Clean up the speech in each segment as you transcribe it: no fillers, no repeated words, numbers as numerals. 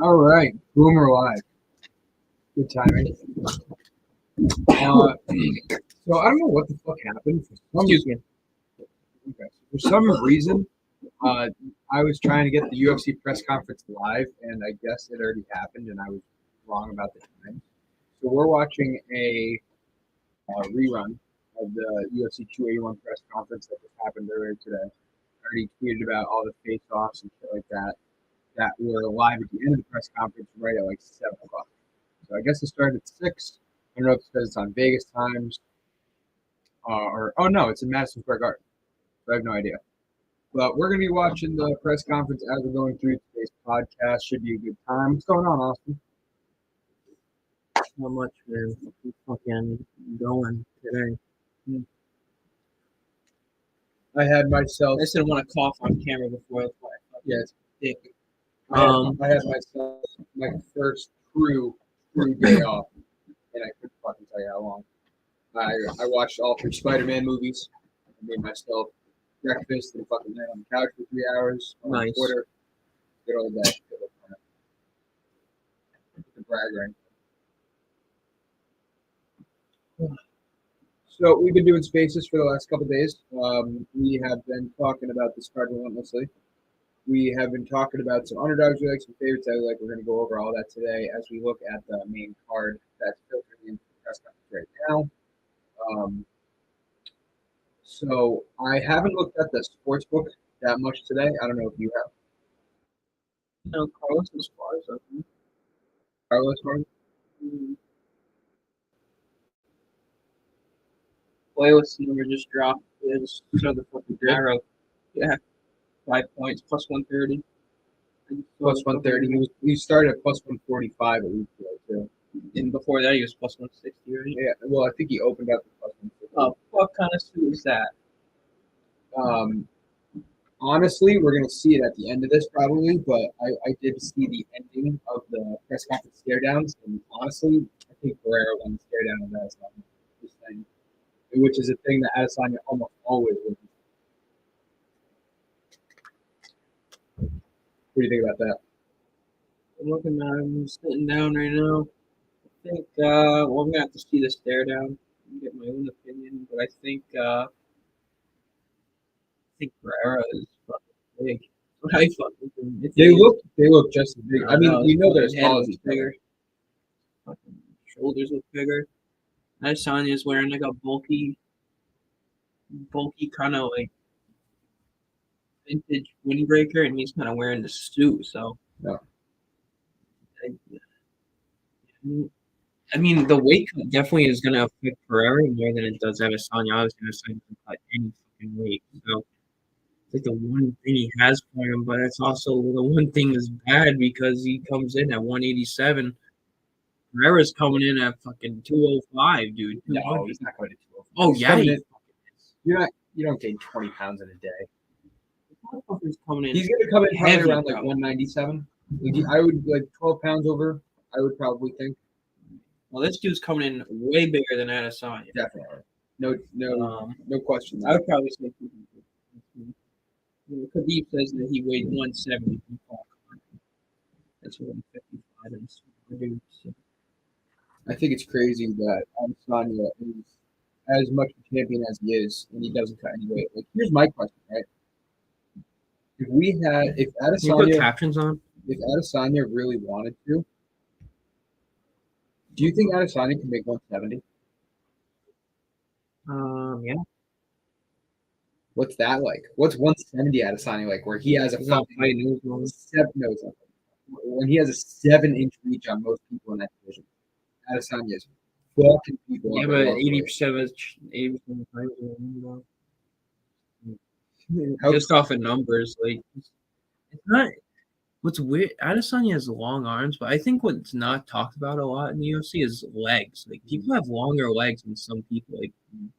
All right, Boomer Live. Good timing. So I don't know what the fuck happened. Excuse me. For some reason, I was trying to get the UFC press conference live, and I guess it already happened, and I was wrong about the time. So we're watching a rerun of the UFC 281 press conference that just happened earlier today. I already tweeted about all the face-offs and shit like that were live at the end of the press conference right at like 7 o'clock. So I guess it started at 6. I don't know if it's because it's on Vegas times oh no, it's in Madison Square Garden. So I have no idea. But we're going to be watching the press conference as we're going through today's podcast. Should be a good time. What's going on, Austin? Not much, man. I'm fucking going today. I had myself. I just didn't want to cough on camera before. That's why I Yes. dick. I had myself my first true day off, and I couldn't fucking tell you how long. I watched all 3 Spider-Man movies. I made myself breakfast and fucking lay on the couch for 3 hours on Nice. Twitter. Good old day. The brag right. So we've been doing spaces for the last couple of days. We have been talking about this card relentlessly. We have been talking about some underdogs we like, some favorites I like. We're going to go over all that today as we look at the main card that's filtering into the press conference right now. So I haven't looked at the sports book that much today. I don't know if you have. No, Carlos as far as I think. Carlos Martin? Playlist number just dropped. Is show the fucking arrow. Yeah, 5 points plus 130. Plus 130. He started at plus 145 a week ago too. And before that, he was plus 160, right? Yeah. Well, I think he opened up at plus 150. Oh, what kind of suit is that? Honestly, we're going to see it at the end of this probably, but I did see the ending of the press conference stare downs, and honestly, I think Pereira won the stare down of Adesanya. This thing, which is a thing that Adesanya almost always wins. What do you think about that? I'm looking at him. I'm sitting down right now. I think, I'm going to have to see the stare down and get my own opinion, but I think Pereira is fucking big. I fucking think They look just as big. I mean, we know they're as tall as each bigger. Fucking shoulders look bigger. Adesanya's wearing like a bulky kind of like vintage windbreaker, and he's kind of wearing the suit. So, yeah. I mean, the weight cut definitely is going to affect Pereira more than it does Adesanya. Obviously, Adesanya can cut any fucking weight. So, it's like the one thing he has for him, but it's also the one thing that's bad because he comes in at 187. Pereira's coming in at fucking 205, dude. No, he's not going to 205. Oh, yeah. You don't gain 20 pounds in a day. He's coming in. He's going to come in heavy, around like 197. I would like 12 pounds over. I would probably think. Well, this dude's coming in way bigger than Adesanya. Definitely. No question. I would probably say Khabib says that he weighed 170. That's 155. I think it's crazy that Adesanya is as much a champion as he is, and he doesn't cut any weight. Like, here's my question, right? If Adesanya, you put captions on? If Adesanya really wanted to, do you think Adesanya can make 170? Yeah. What's that like? What's 170 Adesanya like? Where he has a fucking when he has a 7-inch reach on most people in that division. Adesanya is fucking people. Yeah, but 80% of just off of numbers, like it's not. What's weird, Adesanya has long arms, but I think what's not talked about a lot in the UFC is legs. Like people have longer legs than some people. Like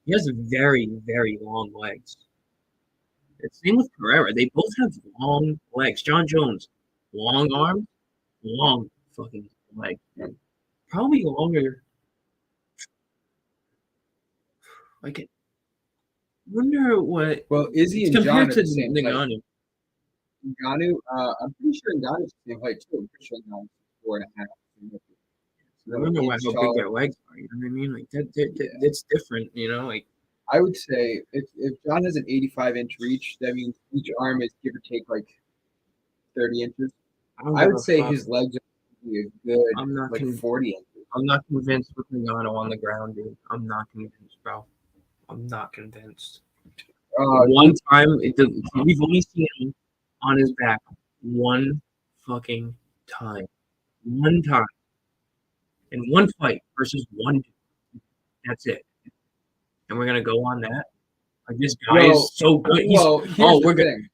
he has very, very long legs. It's same with Pereira. They both have long legs. John Jones, long arms, long fucking leg. Probably longer. Like, I wonder what. Well, Izzy and John compared to Ngannou. Ngannou, I'm pretty sure Ngannou's the same height too. I'm pretty sure Ngannou's 4.5. I don't know Inch how big taller. their legs are. You know what I mean? Like it's different. You know, like I would say if John has an 85-inch reach, that means each arm is give or take like 30 inches. I don't I give would a say fuck. his legs are probably a good I'm not like con- 40 inches. I'm not convinced with Ngannou on the ground, dude. I'm not convinced, bro. I'm not convinced. One time, we've only seen him on his back one fucking time. One time. In one fight versus one dude. That's it. And we're gonna go on that. Like this guy is so good. He's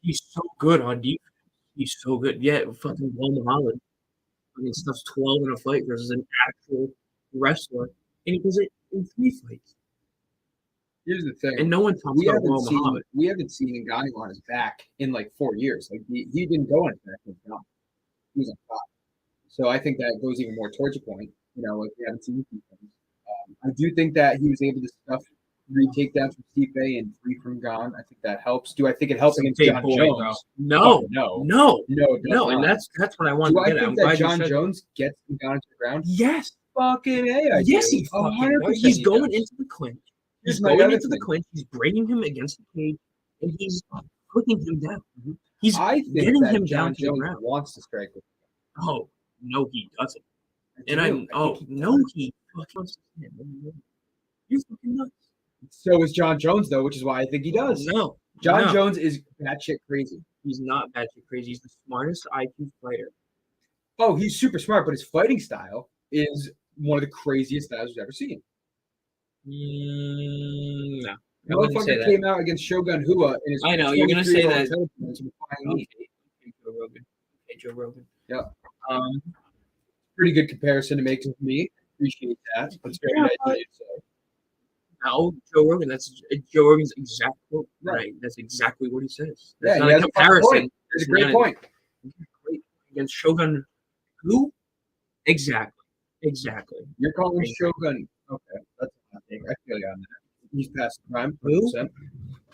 he's so good on defense. He's so good. Yeah, fucking Will Muhammad. I mean, stuff's 12 in a fight versus an actual wrestler, and he does it in 3 fights. Here's the thing. And no one talks about Will Muhammad. We haven't seen Ngannou on his back in like 4 years. Like he didn't go on his back when he was on top. So I think that goes even more towards your point. You know, like we haven't seen these things. I do think that he was able to stuff 3 takedowns from Stipe and 3 from Gon. I think that helps. Do I think it helps against John Jones? No. And that's what I want to get at. Do I think that John Jones gets Gon to the ground? Yes. Fucking A. Yes, he fucking does. He's going into the clinch. He's going into the clinch. He's bringing him against the cage, and he's putting him down. He's getting him down to the ground. Wants to strike with him. Oh no, he doesn't. And he fucking wants to. You're fucking nuts. So is John Jones though, which is why I think he does. No, John Jones is batshit crazy. He's not batshit crazy. He's the smartest IQ fighter. Oh, he's super smart, but his fighting style is one of the craziest styles we've ever seen. No. Motherfucker came out against Shogun Hua in his I know you're gonna say that. Joe Rogan. Yeah. Pretty good comparison to make to me. Appreciate that. That's very nice of you to say. No, Joe Rogan. That's Joe Rogan's exact quote. Right. That's exactly what he says. That's not a comparison. It's a great point. Great against Shogun who? Exactly. You're calling Shogun. Okay, that's not I feel you on that. He's past the prime. 100%.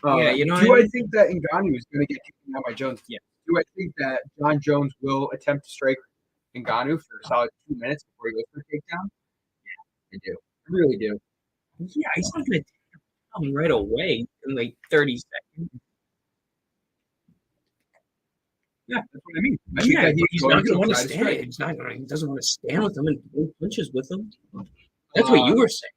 Yeah, you know. Do I think that Ngannou is going to get kicked out by Jones? Yeah. Do I think that John Jones will attempt to strike Ngannou for a solid 2 minutes before he goes for a takedown? Yeah, I do. I really do. Yeah, he's not going to tell me right away in like 30 seconds. Yeah, that's what I mean. He's not going to want to stand. He doesn't want to stand with them and throw punches with them. That's what you were saying.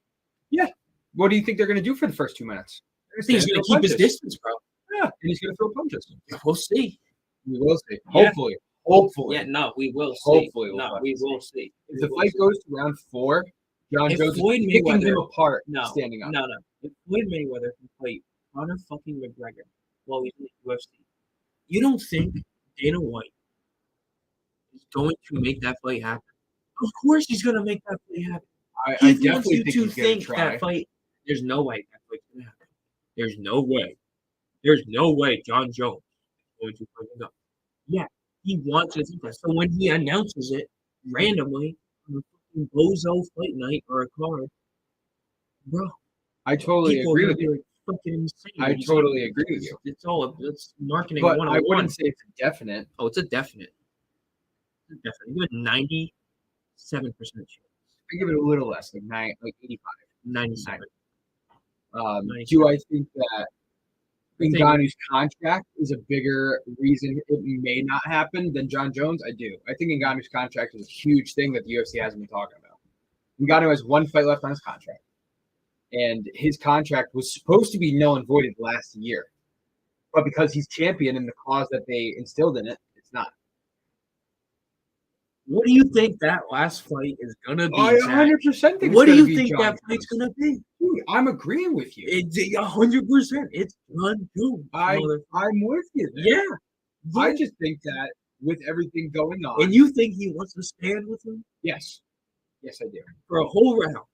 Yeah. What do you think they're going to do for the first 2 minutes? I think he's going to keep his distance, bro. Yeah, and he's going to throw punches. We'll see. We will see. Hopefully. Hopefully. Yeah, no, we will see. Hopefully. We will see. If the fight goes to round 4, John Jones is picking him apart standing up. No. If Floyd Mayweather can fight Conor fucking McGregor while he's in the UFC, you don't think Dana White is going to make that fight happen? Of course he's going to make that fight happen. I definitely think he's going to try. That fight, there's no way that fight's going to happen. There's no way. There's no way John Jones is going to fight him up. Yeah, he wants to think that. So when he announces it randomly on a fucking bozo fight night or a card, bro, I totally agree with you. Like, fucking insane. I totally agree with you. It's marketing. But I wouldn't say it's a definite. Oh, it's a definite. You have a 97% chance. I give it a little less, like 85. 97. Do I think that Ngannou's contract is a bigger reason it may not happen than John Jones? I do. I think Ngannou's contract is a huge thing that the UFC hasn't been talking about. Ngannou has 1 fight left on his contract. And his contract was supposed to be null and voided last year. But because he's champion in the cause that they instilled in it, it's not. What do you think that last fight is gonna be? I 100% think. What do you think that fight's gonna be? Dude, I'm agreeing with you. It's 100%. It's John Jones. I'm with you. Yeah. I just think that with everything going on, and you think he wants to stand with him? Yes, I do. For a whole round.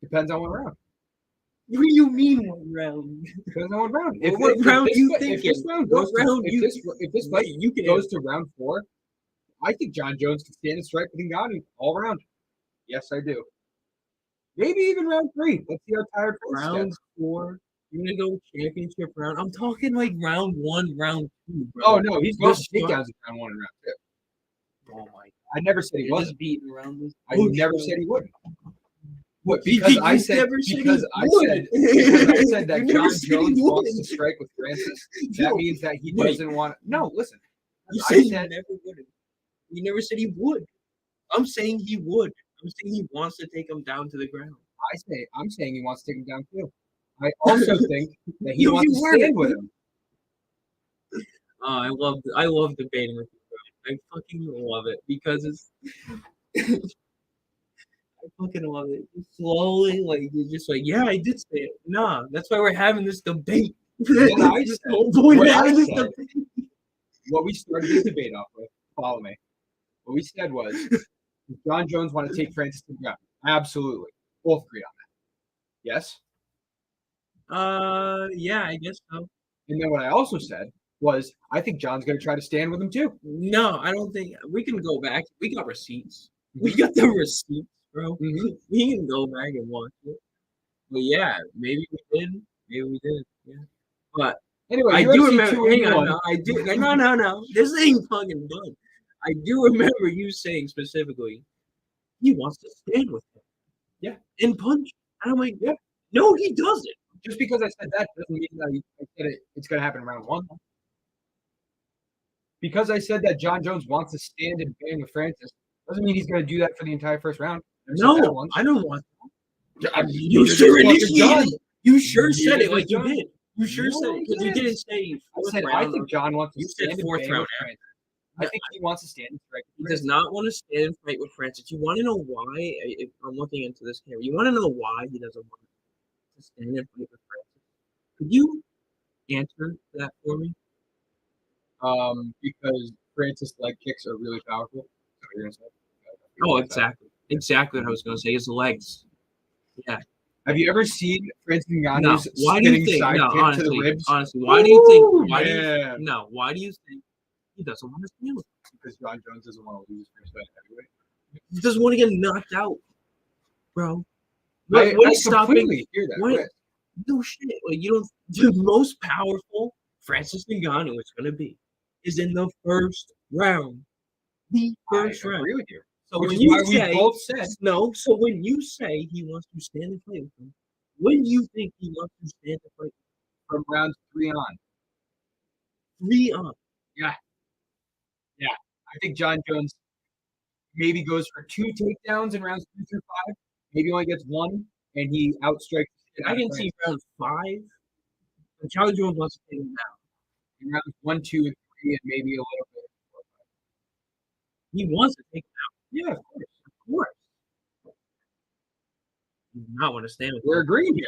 Depends on what round. What do you mean 1 round? Depends on what round. What round do you think? If this round goes to round 4. I think John Jones can stand and strike with Ngannou all around. Yes, I do. Maybe even round 3. Let's see how tired. Round 4. You're gonna go championship round. I'm talking like round 1, round 2, bro. Oh no, he's going Just to takedowns in round 1 and round 2. Oh my! I never said he You're wasn't. just beating around this. I never bush, said he wouldn't. What? You Because I never said said because he I would. said because I said that You never John said he Jones wants to wouldn't. strike with Francis. That No, means that he wait. doesn't want. No, listen. You I said he said never would. You never said he would. I'm saying he would. I'm saying he wants to take him down to the ground. I'm saying he wants to take him down too. I also think that he No, wants you to weren't. stand with him. I love debating with you, bro. I fucking love it because it's. I fucking love it. You slowly, like you're just like, yeah, I did say it. Nah, that's why we're having this debate. What I That's said, the whole point what of I having this said, debate. what we started this debate off with. Follow me. What we said was, does John Jones want to take Francis to the ground? Absolutely, both agreed on that. Yes. Yeah, I guess so. And then what I also said was, I think John's going to try to stand with him too. No, I don't think we can go back. We got receipts. We got the receipts, bro. Mhm. We can go back and watch it. But yeah, maybe we did. Maybe we did. Yeah. But Anyway, I UFC do remember. Hang 281. on, no, I do. No. This ain't fucking done. I do remember you saying specifically he wants to stand with him. Yeah. And punch. And I'm like, Yeah. no, he doesn't. Just because I said that doesn't mean that I said it's going to happen in round 1. Because I said that John Jones wants to stand and bang with Francis doesn't mean he's going to do that for the entire first round. No, I don't want that. You sure John. You sure said it Neither like does John. you did. You sure No, said I it because you didn't. didn't say I fourth said round. I think John wants to You stand said and fourth bang round. with Francis. I think he wants to stand and strike. He does not want to stand and fight with Francis. You want to know why? If I'm looking into this camera. You want to know why he doesn't want to stand and fight with Francis? Could you answer that for me? Because Francis' leg kicks are really powerful. Is that what you're gonna say? Oh, exactly. Exactly what I was going to say. His legs. Yeah. Have you ever seen Francis No. Ngannou's Why do you spinning think? side No, kick to the honestly, ribs? honestly, why do you think? Why do you? Man. No. Why do you think he doesn't want to stand with him? Because John Jones doesn't want to lose his first fight heavyweight. He doesn't want to get knocked out, bro. I What is stopping? completely hear that. What? Rick. No shit. Like you don't. The most powerful Francis Ngannou is going to be is in the first round. The first I round. agree with you. So Which when is you why say we both said no, so when you say he wants to stand and fight with him, when do you think he wants to stand and fight? from rounds 3 on. 3 on. Yeah. I think John Jones maybe goes for 2 takedowns in rounds 2 through 5. Maybe only gets 1, and he outstrikes. I can see round 5. And Charlie Jones wants to take him down. In rounds 1, 2, and 3, and maybe a little bit. He wants to take him Yeah, of course. down. Of course. He does not want to stand with We're him. agreeing here.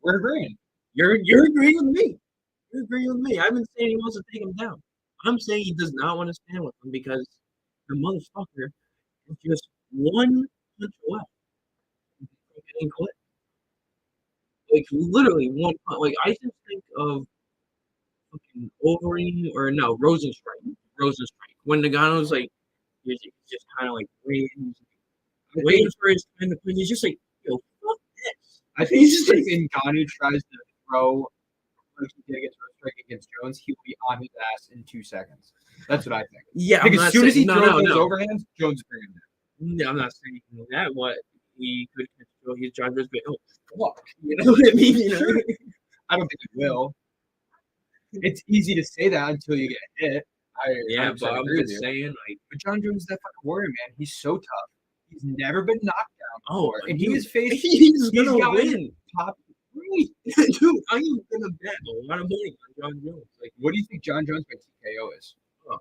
We're agreeing. You're agreeing with me. You're agreeing with me. I've been saying he wants to take him down. I'm saying he does not want to stand with him because the motherfucker is just one punch away from getting clipped. Like literally one punch. Like I just think of fucking Wolverine or no Rosenstrike. Rosenstrike. When Nagano's like he's just kind of like waiting for his time to punch. He's just like, yo, fuck this. I think He's just if like, Ngannou tries to throw like he did against Rosenstrike against Jones, he will be on his ass in 2 seconds. That's what I think. yeah. I think I'm as not soon as he saying- throws those no. overhands, Jones is bringing him down. No, I'm not saying that. What he could control his drivers, but oh fuck, you know what I mean? You know? Sure. I don't think he will. It's easy to say that until you get hit. Yeah, 100% but I'm agree with just you. saying, like, But John Jones is that fucking warrior, man. He's so tough. He's never been knocked down oh, before, and he has faced he's gonna gotten win, top 3. dude. I am gonna bet a lot of money on John Jones. Like, What do you think John Jones by TKO is? Oh.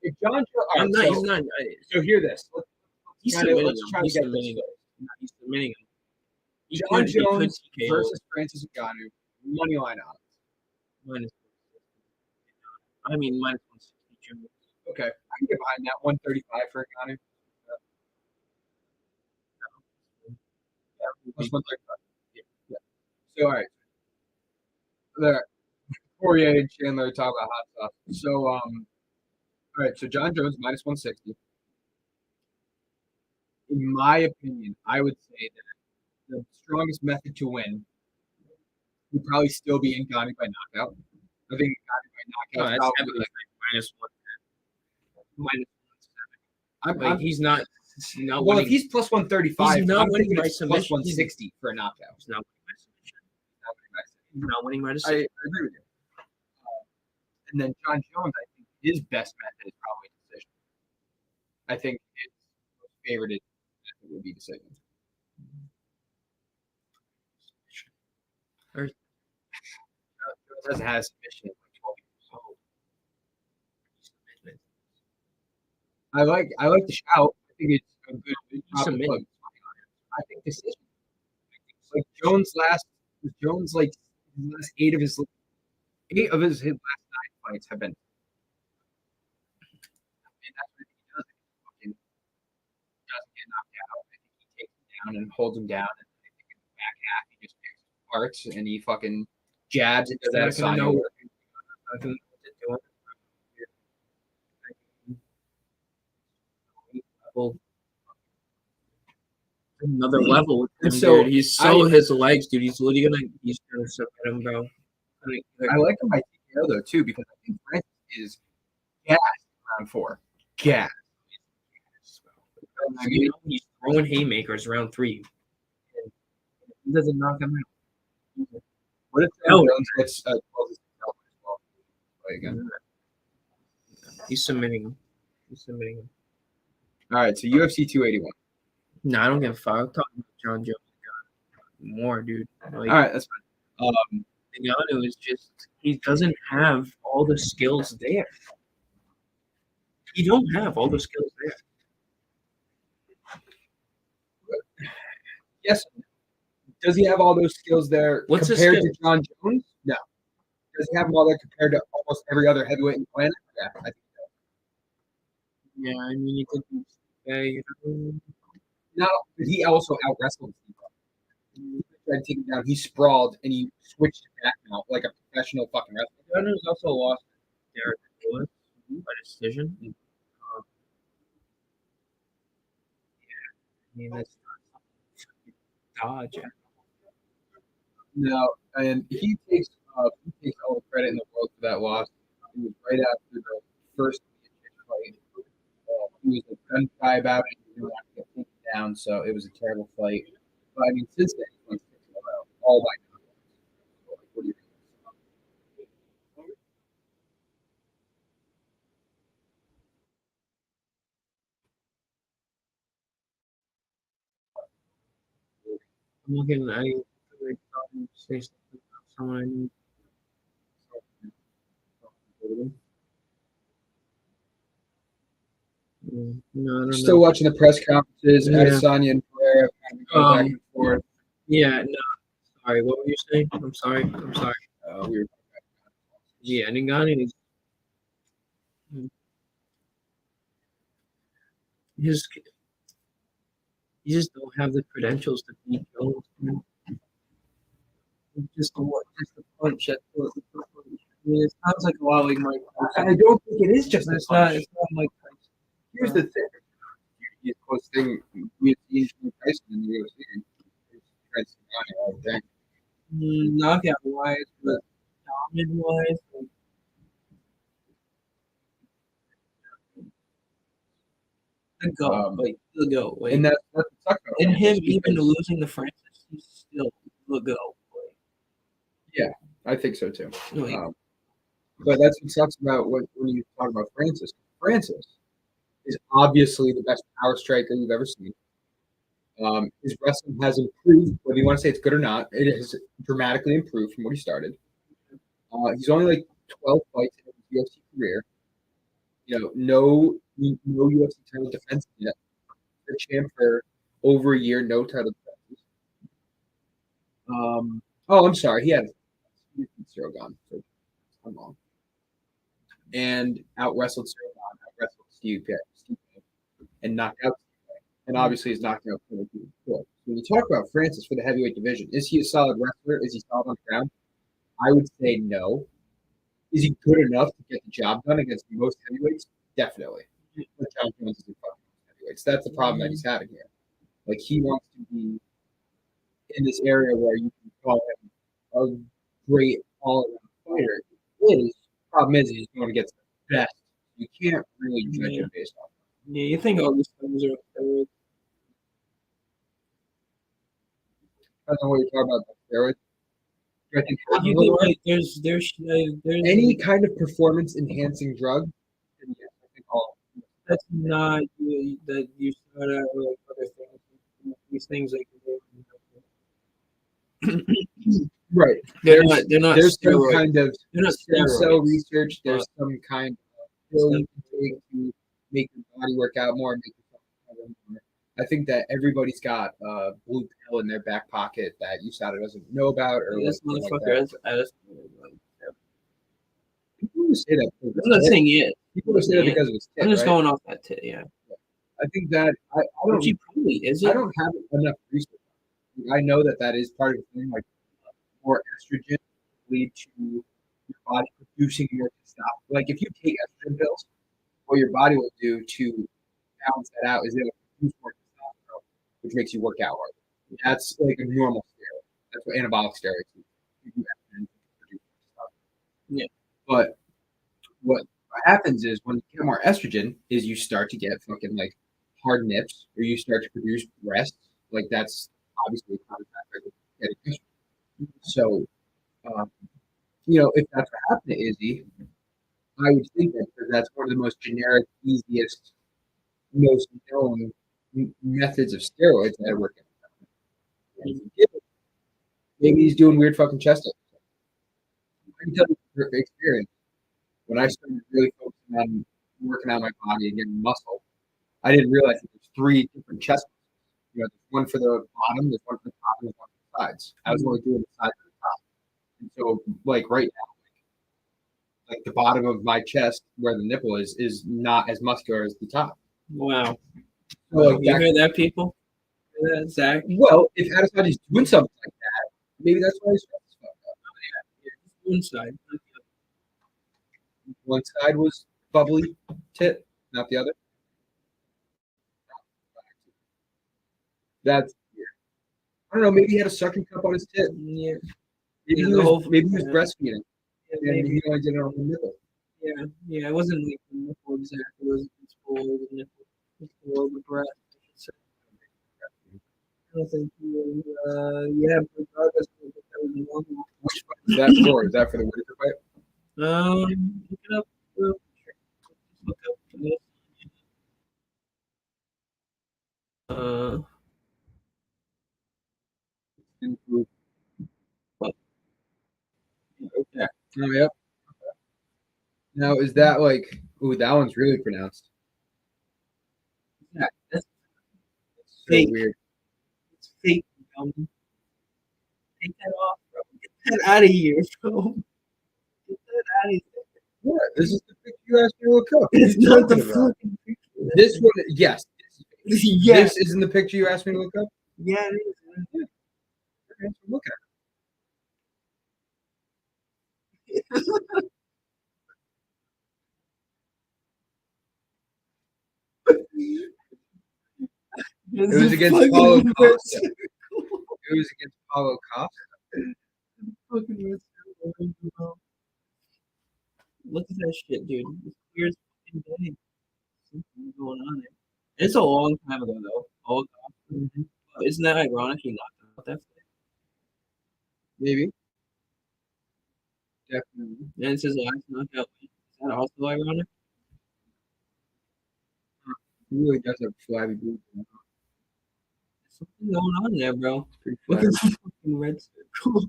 If John Jones, all I'm right, not. so, He's not. so hear this. He's Let's submitting him. try to He's get submitting this. him. He's submitting him. He John could Jones TKO. versus Francis Ngannou, money line odds. Minus. I mean, minus 160 Jones. Okay, I can get behind that 135 for Ngannou. Plus 135. Yeah. So all right, there. Poirier and Chandler talk about hot stuff. So all right, so John Jones minus 160. In my opinion, I would say that the strongest method to win would probably still be Ngannou by knockout. I think Ngannou No, by knockout that's probably heavily minus 110. I'm, Like I'm he's not well, winning. if he's plus 135, He's not I'm winning thinking by it's plus submission. 160 for a knockout. He's not winning by submission. Not winning by submission. He's not winning by I decision. agree with you. And then John Jones, I think his best method is probably decision. I think his most favorite method would be decision. Or- Jones hasn't had a submission in like 12 years. I like the shout. I think it's a good Submit. plug. I think decision. Like Jones last like his last eight of his last 9 fights have been. And that's what he does. He doesn't get knocked out. I think he takes him down and holds him down. And I think in the back half he just picks parts and he fucking jabs and does that. Another level with him, So, dude. He's his legs, dude. He's gonna submit him, bro. I like him by TKO though too because I think Francis is gassed in round 4. Gas. I mean, he's throwing haymakers round 3. And he doesn't knock him out. What if Jones gets again? He's submitting him. All right, so UFC 281. No, I don't give a fuck. I'm talking about John Jones more, dude. Like, all right, that's fine. Ngannou is just he doesn't have all the skills there. He don't have all the skills there. Yes. Does he have all those skills there What's compared his to John Jones? No. Does he have them all there compared to almost every other heavyweight in the planet? Yeah, I think so. Yeah, I mean, you could say, No, but he also out wrestled Steve. He tried to take him down. He sprawled and he switched it back now like a professional fucking wrestler. Nganou's also lost Derek Lewis by decision. Yeah, I mean, that's not dodge. No, and he takes all the credit in the world for that loss. It was right after the first fight. He was a gun shy about it. He didn't want to get taken down, so it was a terrible fight. But I mean, since then, he's won 6 in a row, all by knockouts. So, what do you think? I'm looking. I say something about someone I need. No, I don't Still know. watching the press conferences. Yeah. Adesanya and Poirier go back and forth. Yeah, no. Sorry, what were you saying? I'm sorry. We were Yeah, Ngannou is you just don't have the credentials to beat Jones. Just the punch. I mean, it sounds like a lot like Mike Tyson. I don't think it is just It's a not. punch. It's not Mike Tyson. Here's the thing. He's posting UFC and Tyson in the UFC. It's all the thing. Knockout wise, but dominant wise, the go. Like, And that's what sucks about and it, him because- even losing to Francis, he's still the go. I think so too. Like, But that's what sucks about when you talk about Francis. Francis is obviously the best power striker you've ever seen. His wrestling has improved, whether you want to say it's good or not. It has dramatically improved from what he started. He's only like 12 fights in his UFC career. You know, no UFC title defense yet. The champ for over a year, no title defenses. I'm sorry, he had Strogon. So I'm wrong. And out wrestled Strogon, out wrestled Steve, and knocked out Steve. And obviously he's knocking out people before. When you talk about Francis for the heavyweight division, is he a solid wrestler? Is he solid on the ground? I would say no. Is he good enough to get the job done against most heavyweights? Definitely. But John Jones is a fucking heavyweights. That's the problem that he's having here. Like he wants to be in this area where you can call him great all-around fighter. Problem is he's going against the best. You can't really judge him based off. Yeah, you think all these things are steroids? I don't know what you're talking about steroids. I think You think like there's any kind of performance-enhancing drug. And yes, I think all. that's not that you start out with like other things. These things like Right. they're not There's some steroids. kind of They're not stem cell steroids. research. There's some kind of pill you can take to make your body work out more, make yourself better more. I think that everybody's got a blue pill in their back pocket that USADA doesn't know about, or This like motherfucker that. People who say that. I'm not saying it. People who say that because of his tit, I'm just right? going off that tit, yeah. I think that I don't. Probably, is it? I don't have enough research. I know that is part of the thing. Like more estrogen lead to your body producing more testosterone. Like if you take estrogen pills, what your body will do to balance that out is it'll produce more testosterone, which makes you work out harder. That's like a normal steroid. That's what anabolic steroids do. Yeah. But what happens is when you get more estrogen, is you start to get fucking like hard nips, or you start to produce breasts. Like that's obviously a common factor of getting estrogen. So, if that's what happened to Izzy, I would think that because that's one of the most generic, easiest, most known methods of steroids that work. Maybe he's doing weird fucking chest exercises. I can tell you from experience, when I started really focusing on working out my body and getting muscle, I didn't realize that there's 3 different chest muscles. There's one for the bottom, there's one for the top, and there's one for the sides. I was only doing the sides of the top. And so, like right now, like the bottom of my chest where the nipple is not as muscular as the top. Wow. So, like, you hear that, people? Hear that, Zach? Well, if Adesante's doing something like that, maybe that's why he's fucked up. One side. One side was bubbly tit, not the other. That's weird. I don't know. Maybe he had a suction cup on his tit. Yeah. Maybe he was breastfeeding, and he only did it on the nipple. Yeah. It wasn't like the nipple exactly. It was below the nipple, below the breast. I don't think regardless of that was normal. Which fight is that for? Is that for the Whitaker fight? Look it up. Look up. Okay. Oh, yep. Now, is that like? Ooh, that one's really pronounced. Yeah, that's so fake. Weird. It's fake. Take that off, bro. Get that out of here, bro. Get that out of here. What? This is the picture you asked me to look up. It's not the fucking picture. This one, yes. Yes. This isn't the picture you asked me to look up? Yeah, it is. Yeah. Okay, so look at it. It was against Paulo Costa. It was against Paulo Costa. Look at that shit, dude. It's clear as fucking day. Something's going on there. It's a long time ago, though. Paulo Costa. Mm-hmm. Isn't that ironic? He knocked out that fight. Maybe. Definitely. And it's his last knockout. Is that also ironic? He really does have flabby boobs. Something going on there, bro. Look at the fucking red circle.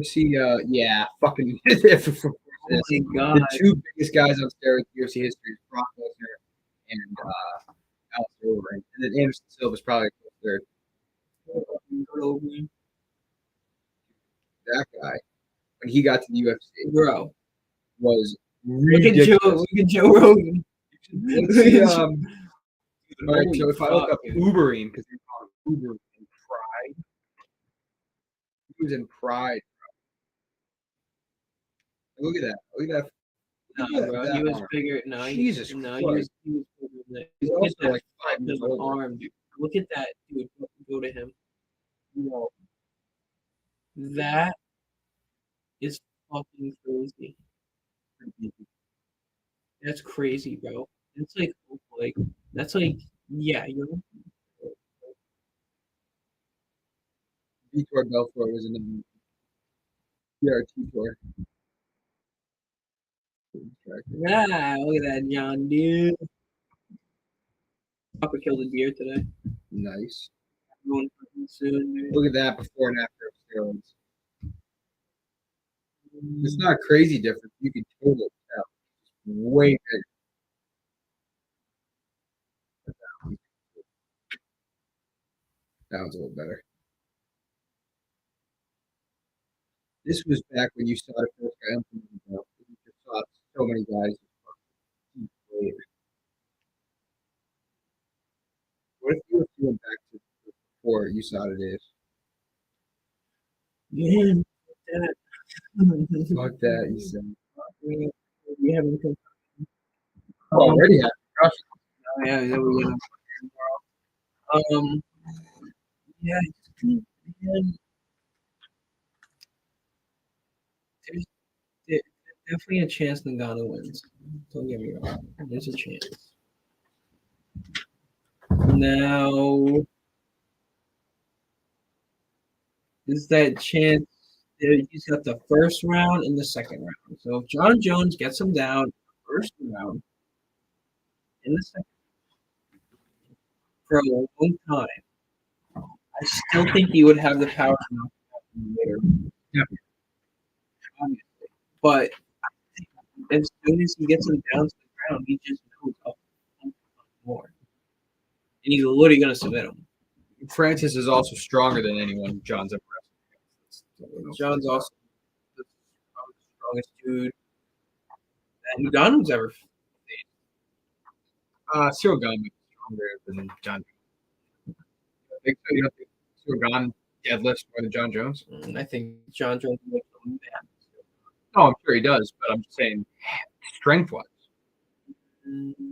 See, yeah, fucking. Oh my God. The 2 biggest guys on steroids in UFC history is Brock Lesnar and Alistair Overeem. And then Anderson Silva's probably third. That guy, when he got to the UFC, bro, was ridiculous. Look at Joe Rogan. Let's see, all right, so if I look up Uberim, because they call him Uber in Pride, he was in Pride. Bro. Look at that. Look at that No, Look at bro, that he was arm. bigger. No, Jesus he Christ. was bigger than that. He's Look also at that like 5 fucking years older. arm, dude. Look at that, dude. Go to him. No, that is fucking crazy. That's crazy, bro. That's like that's like yeah, you're Vitor Belfort was in the PRT tour. yeah. Look at that, John, dude. Papa killed a deer today. Nice. Going soon, dude. Look at that before and after of steroids. It's not a crazy difference. You can totally tell. Way bigger. That one's a little better. This was back when you saw the first guy implemented, though. You just saw so many guys. What if you went back to before you saw it is? Man, Fuck that, you said. we haven't come. Oh, already had crush. Yeah, yeah, we gonna. Um, yeah, man, there's, there's definitely a chance Nagano wins. Don't get me wrong. There's a chance. Now, is that chance? He's got the first round and the second round. So if John Jones gets him down first round in the second for a long time, I still think he would have the power to knock him out later. Yeah. But as soon as he gets him down to the ground, he just knows up more. And he's literally going to submit him. Francis is also stronger than anyone John's ever wrestled. John's also the strongest dude that Ngannou's ever faced. Cyril Gahn is stronger than John. You don't think Cyril Gahn deadlifts more than John Jones? I think John Jones makes him mad. Oh, I'm sure he does, but I'm just saying strength-wise.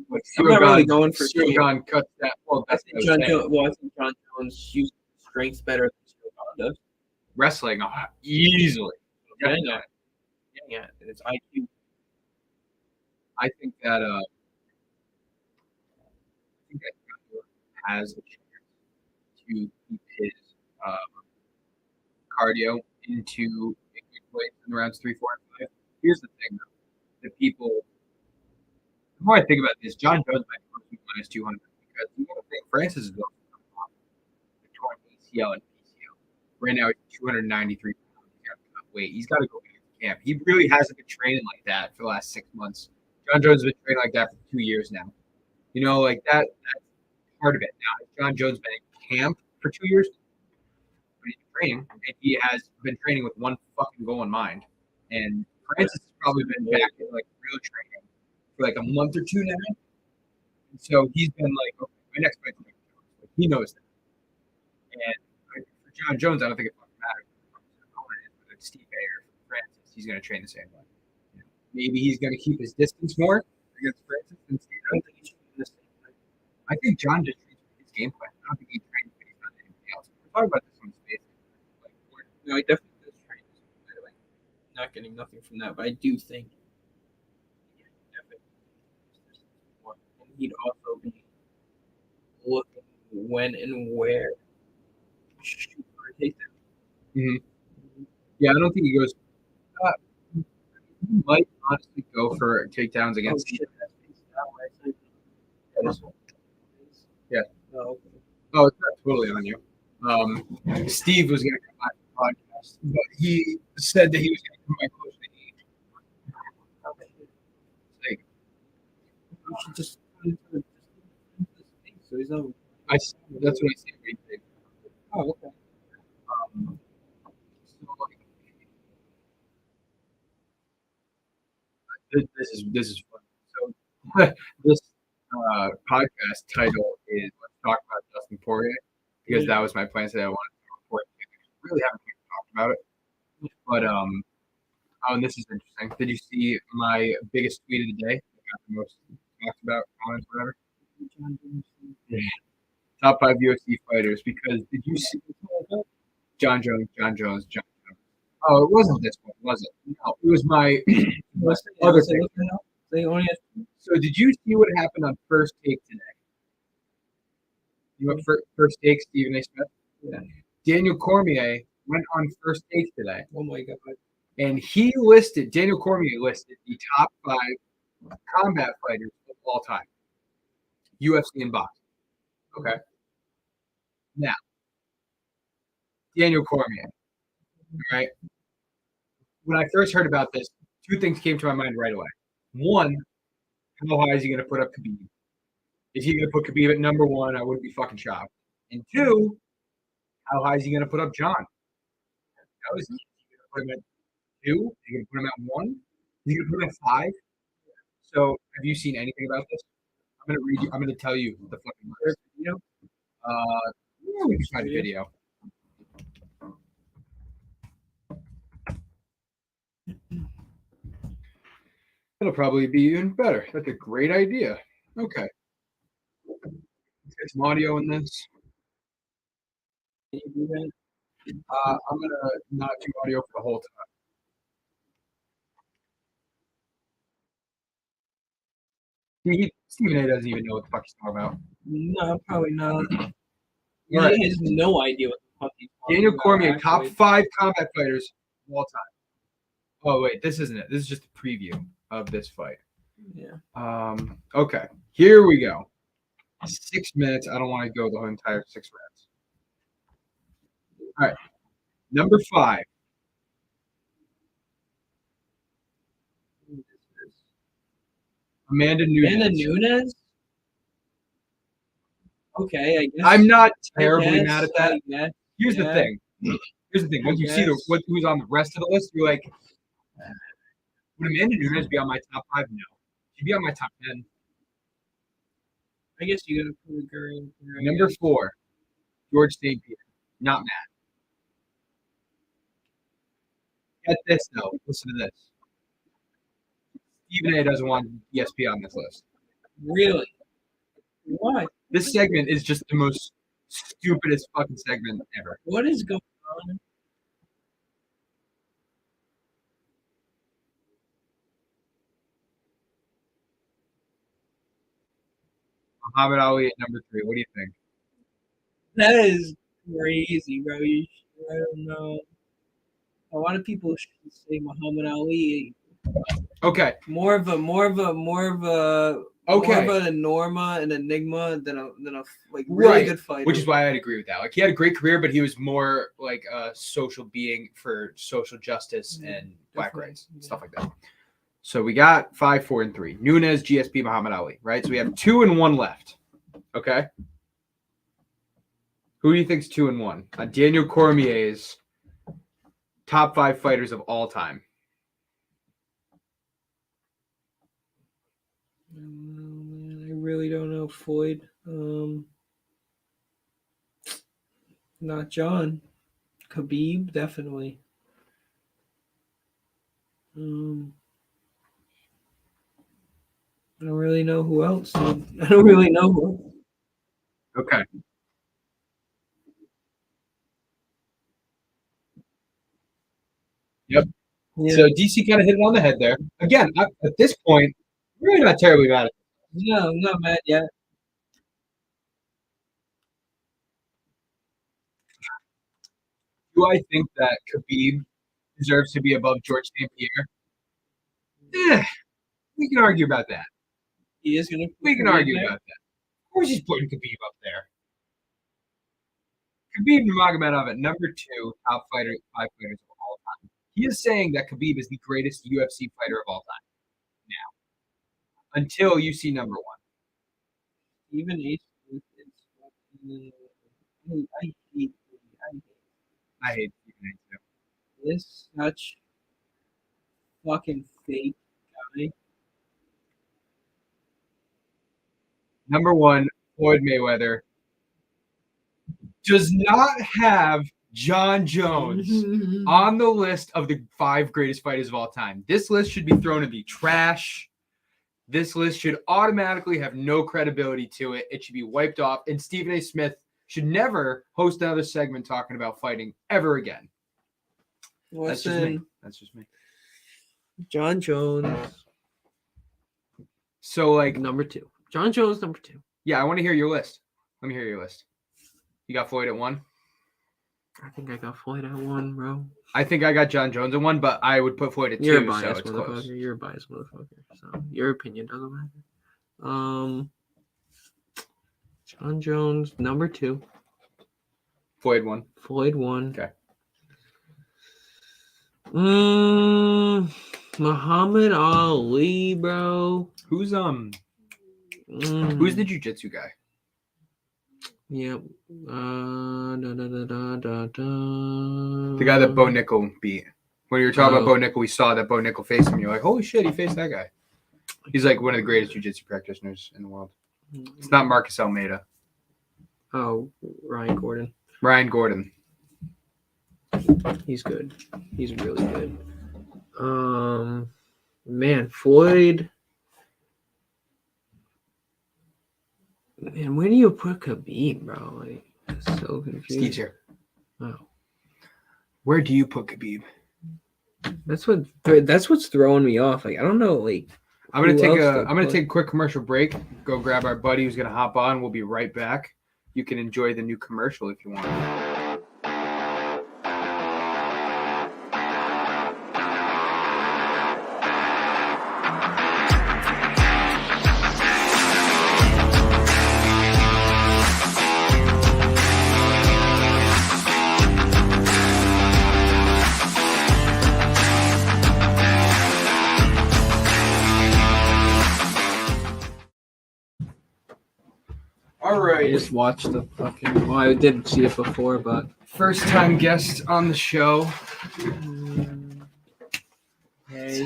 Like I'm not really going for Cyril Gahn cuts that. Well, I that's think John Jones. Well, I think John Jones uses strength better than Cyril Gahn does. Wrestling easily. Yeah, it's IQ. I think that Gahn has a chance to keep his cardio into a good place in rounds 3, 4, and 5. Here's the thing, though. The people, the more I think about this, John Jones might be minus 200 because you got to think Francis is going to come off the torn ACL and PCL. Right now, he's 293 pounds. He's got to cut weight. He's got to go back to camp. He really hasn't been training like that for the last 6 months. John Jones has been training like that for 2 years now. You know, like that's part of it now. John Jones been in camp for 2 years. He's been training, and he has been training with one fucking goal in mind. And Francis has probably been back in like real training for like a month or two now. And so he's been like, okay, my next fight's John Jones. Like, he knows that. And for John Jones, I don't think it fucking matters whether it's Steve A or Francis. He's going to train the same way. You know, maybe he's going to keep his distance more against Francis than Steve. I don't think he should do the same way. I think John just trains with his game plan. I don't think he trains based on anything else. We're talking about this on space. Like, No, he definitely does train. Like, not getting nothing from that, but I do think and he'd also be looking when and where to shoot for a takedown. Mm-hmm. Yeah, I don't think he goes. He might honestly go for takedowns against. Oh, shit, Yeah. No. Oh, it's not totally on you. Steve was going to come back to the podcast, but he said that he was going to come back close to the age. You should just put it into the space so he's not. That's what I see every day. Oh, okay. This is fun. So this podcast title is "Let's Talk About Dustin Poirier" because that was my plan today. I wanted to talk Poirier. Really haven't talked about it, but Oh, and this is interesting. Did you see my biggest tweet of the day? Got the most talked about comments, whatever. Yeah. Top 5 UFC fighters. Because did you see John Jones, John Jones, John Jones? Oh, it wasn't this one, was it? No, it was my other thing. So, did you see what happened on First Take today? You went First Take, Stephen A. Smith? Yeah. Daniel Cormier went on First Take today. Oh my god. And Daniel Cormier listed the top 5 combat fighters of all time. UFC and boxing. Okay. Now, Daniel Cormier. All right. When I first heard about this, 2 things came to my mind right away. One, how high is he going to put up Khabib? Is he going to put Khabib at number 1? I wouldn't be fucking shocked. And 2, how high is he going to put up John? How is he going to put him at 2? Is he going to put him at 1? Is he going to put him at 5? So, have you seen anything about this? I'm going to read you. I'm going to tell you the fucking list. We can find a video. It'll probably be even better. That's a great idea. Okay. Let's get some audio in this. Can you do that? I'm going to not do audio for the whole time. Stephen A. doesn't even know what the fuck he's talking about. No, probably not. He Right. has no idea what the fuck he's talking Daniel about, Cormier, actually. top 5 combat fighters of all time. Oh, wait, this isn't it. This is just a preview of this fight. Yeah. Okay, here we go. 6 minutes. I don't want to go the whole entire 6 minutes. All right. Number 5. Amanda Nunes. Amanda Nunes? Okay, I guess. I'm not terribly mad at that. Here's the Yeah. thing. Once you see who's on the rest of the list, you're like, would Amanda Nunes be on my top 5? No. She'd be on my top 10. I guess you gotta put a girl. Number 4, George St. Pierre. Not mad. Get this though. Listen to this. Stephen A. doesn't want ESP on this list. Really? Why? This segment is just the most stupidest fucking segment ever. What is going on? Muhammad Ali at number 3. What do you think? That is crazy, bro. I don't know. A lot of people should say Muhammad Ali. Okay. More of a Norma and enigma than a like really good fighter. Which is why I'd agree with that. Like he had a great career, but he was more like a social being for social justice and black rights, stuff like that. So we got 5, 4, and 3. Nunes, GSP, Muhammad Ali, right? So we have 2 and 1 left. Okay. Who do you think's 2 and 1? Daniel Cormier's top 5 fighters of all time. I really don't know. Floyd. Not John. Khabib, definitely. I don't really know who else. I don't really know who else. Okay. Yep. Yeah. So DC kind of hit it on the head there. Again, at this point, I'm really not terribly mad at it. No, I'm not mad yet. Do I think that Khabib deserves to be above George St. Pierre? Yeah, we can argue about that. He is going to. We can argue about that. Of course, he's putting Khabib up there. Khabib Nurmagomedov at number 2, top 5 fighters of all time. He is saying that Khabib is the greatest UFC fighter of all time. Now, until you see number 1. Even H. I hate Stephen A. too. This such fucking fake guy. Number 1, Floyd Mayweather does not have John Jones on the list of the 5 greatest fighters of all time. This list should be thrown in the trash. This list should automatically have no credibility to it. It should be wiped off. And Stephen A. Smith should never host another segment talking about fighting ever again. That's just me. That's just me. John Jones. So, like, number 2. John Jones, number 2. Yeah, I want to hear your list. Let me hear your list. You got Floyd at 1? I think I got Floyd at 1, bro. I think I got John Jones at 1, but I would put Floyd at 2. You're a biased so it's motherfucker. close. You're a biased motherfucker. So your opinion doesn't matter. John Jones, number 2. Floyd 1. Floyd 1. Okay. Muhammad Ali, bro. Who's the jiu-jitsu guy? Yep. The guy that Bo Nickel beat. When you were talking about Bo Nickel, we saw that Bo Nickel faced him. You're like, holy shit, he faced that guy. He's like one of the greatest jiu-jitsu practitioners in the world. It's not Marcus Almeida. Oh, Ryan Gordon. Ryan Gordon. He's good. He's really good. Man, Floyd. Man, where do you put Khabib, bro? Like, I'm so confused. Steve's here. Oh. Where do you put Khabib? That's what's throwing me off. Like, I don't know. Like, I'm gonna take a quick commercial break. Go grab our buddy who's gonna hop on. We'll be right back. You can enjoy the new commercial if you want. All right. I just watched the fucking. Well, I did see it before, but First time guest on the show. Hey,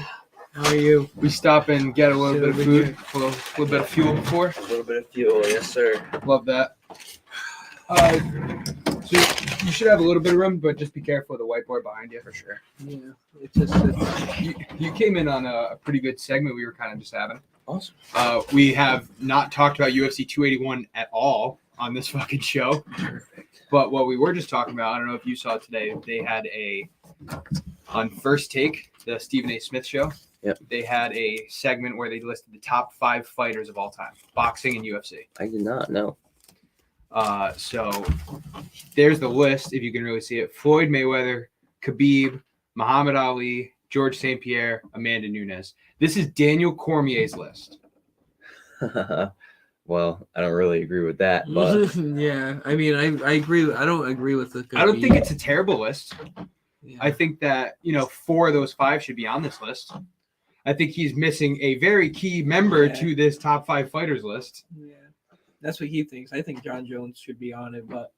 how are you? We stop and get a little bit of food, a little bit of fuel before. A little bit of fuel, yes, sir. Love that. So you should have a little bit of room, but just be careful of the whiteboard behind you for sure. Yeah, it's just. You came in on a pretty good segment we were kind of just having. Awesome. We have not talked about UFC 281 at all on this fucking show. Perfect. But what we were just talking about, I don't know if you saw today, they had on First Take, the Stephen A. Smith show. Yep. They had a segment where they listed the top 5 fighters of all time, boxing and UFC. I did not know. So there's the list, if you can really see it. Floyd Mayweather, Khabib, Muhammad Ali, George St. Pierre, Amanda Nunes. This is Daniel Cormier's list. Well, I don't really agree with that, but Yeah, I mean, I agree. I don't agree with the. I don't think it's a terrible list. Yeah. I think that, 4 of those 5 should be on this list. I think he's missing a very key member to this top 5 fighters list. Yeah, that's what he thinks. I think John Jones should be on it, but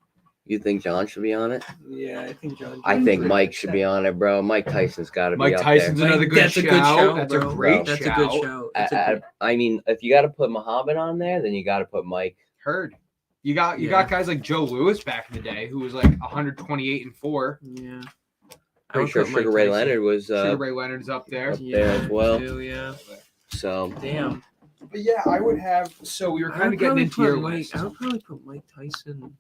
you think John should be on it? yeah, I think John. Jones I think Mike should be on it, bro. Mike Tyson's got to be Mike up Tyson's there. another good That's a shout. good show, That's bro. a great That's shout. a good show. It's a good- I mean, if you got to put Muhammad on there, then you got to put Mike. Heard. You got guys like Joe Louis back in the day who was like 128-4. Yeah. Pretty sure Sugar Ray Leonard was Sugar Ray Leonard's up there. there as well. Too, yeah. So Damn. But yeah, I would have. So we were kind of getting into your list. I would probably put Mike Tyson.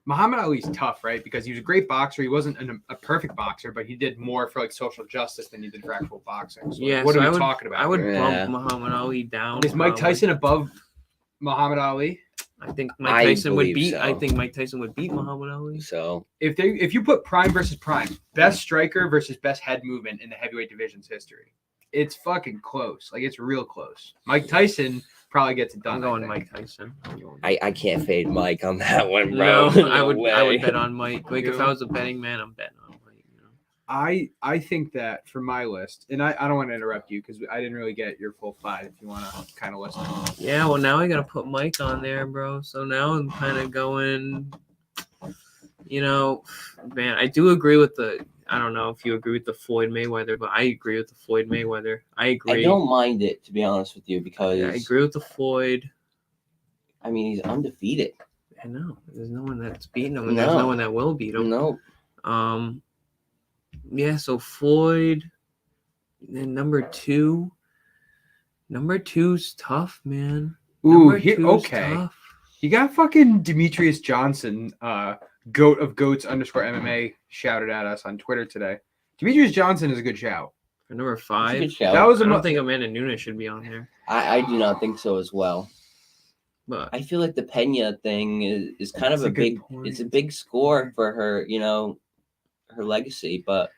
Muhammad Ali's tough, right? Because he was a great boxer. He wasn't a perfect boxer, but he did more for like social justice than he did for actual boxing. So Yeah. what so are we talking about? I would Yeah. bump Muhammad Ali down. Is Mike Tyson above Muhammad Ali? I think Mike Tyson would believe beat. so. I think Mike Tyson would beat Muhammad Ali. so If you put prime versus prime, best striker versus best head movement in the heavyweight division's history, it's fucking close. Like it's real close. Mike Tyson probably gets it done. I'm going I think. Mike Tyson. I can't fade Mike on that one, bro. No, No I would way. bet on Mike. Like if I was a betting man, I'm betting on Mike. I think that for my list, and I don't want to interrupt you because I didn't really get your full 5 if you want to kind of listen. Yeah, well now I gotta put Mike on there, bro. So now I'm kind of going. Man, I do agree with the. I don't know if you agree with the Floyd Mayweather, but I agree with the Floyd Mayweather. I agree. I don't mind it, to be honest with you, because Yeah, I agree with the Floyd. I mean he's undefeated. I know. There's no one that's beaten him, and there's no one that will beat him. No. Yeah, so Floyd, then number two. Number two's tough, man. Ooh, Number two's okay. tough. You got fucking Demetrius Johnson, goat of goats _MMA, shouted at us on Twitter today. Demetrius Johnson is a good shout. For number It's a 5. good shout. That was I don't think Amanda Nunes should be on there. I do not think so as well. But I feel like the Pena thing is kind of That's a a good big point. it's a big score for her, her legacy, but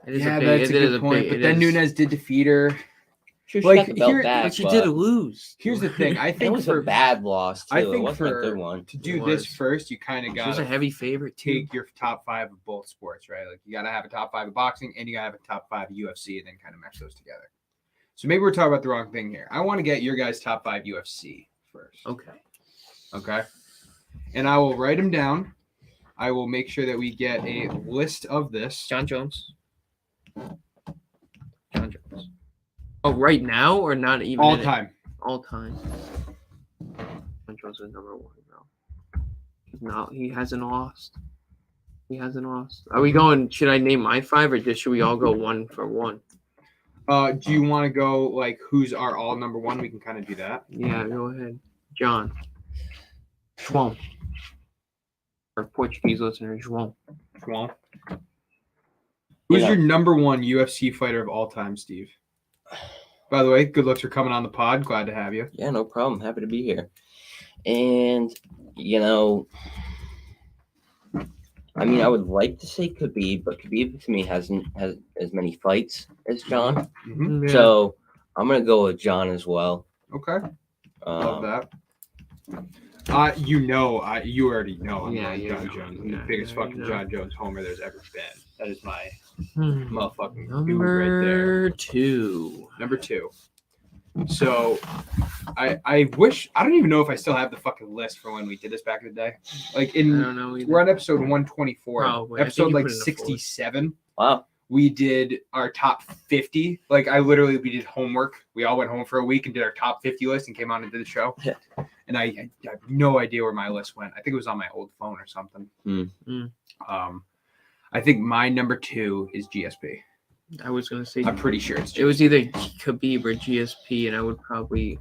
it is Yeah, a big, that's a it is good point. big- But it then is- Nunes did defeat her. sure she Like, got the belt here- back. But she did lose. Here's the thing. I It think was for a bad loss too. I It think wasn't for a good one. to It do was. this first, you kind of She was got a to heavy favorite too. take your top 5 of both sports, right? Like you got to have a top 5 of boxing and you got to have a top 5 of UFC, and then kind of match those together. So maybe we're talking about the wrong thing here. I want to get your guys' top 5 UFC first. Okay. And I will write them down. I will make sure that we get a list of this. John Jones. Oh, right now or not even All in it? time. All time. John Jones is number 1, bro. No, he hasn't lost. He hasn't lost. Are we going? Should I name my 5 or just should we all go 1 for 1? Do you want to go like who's our all number 1? We can kind of do that. Yeah, go ahead. John. João. For Portuguese listeners, João. Well, who's Yeah. your number 1 UFC fighter of all time, Steve? By the way, good looks for coming on the pod. Glad to have you. Yeah, no problem. Happy to be here. And I mean, I would like to say Khabib, but Khabib to me hasn't as many fights as John. Mm-hmm. Yeah. So I'm gonna go with John as well. Okay, love Um, that. You already know I'm Yeah, going you John know. Jones. I'm the Yeah, biggest you fucking know. John Jones homer there's ever been. That is my Hmm. motherfucking dude right there. Number 2. Number 2. So I wish I don't even know if I still have the fucking list for when we did this back in the day. Like I don't know either. we're on episode 124. Probably. I think Episode you like put it in the 67. Wow. We did our top 50. Like we did homework. We all went home for a week and did our top 50 list and came on and did the show. Yeah. And I have no idea where my list went. I think it was on my old phone or something. I think my number 2 is GSP. I was going to say I'm pretty sure it's it was either Khabib or GSP, and I would probably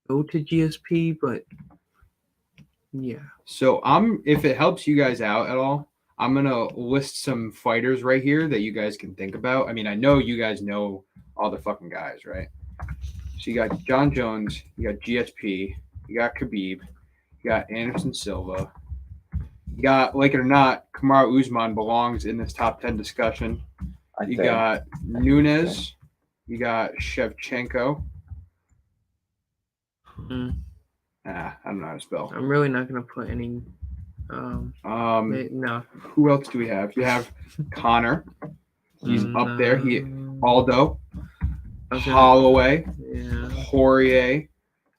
go to GSP, but yeah. So if it helps you guys out at all, I'm gonna list some fighters right here that you guys can think about. I mean, I know you guys know all the fucking guys, right? So you got John Jones, you got GSP, you got Khabib, you got Anderson Silva, you got, like it or not, Kamaru Usman belongs in this top 10 discussion. You got Nunes, you got Shevchenko. I don't know how to spell. I'm really not going to put any. No. Who else do we have? You have Connor. He's up there. Aldo, Holloway, Yeah. Poirier,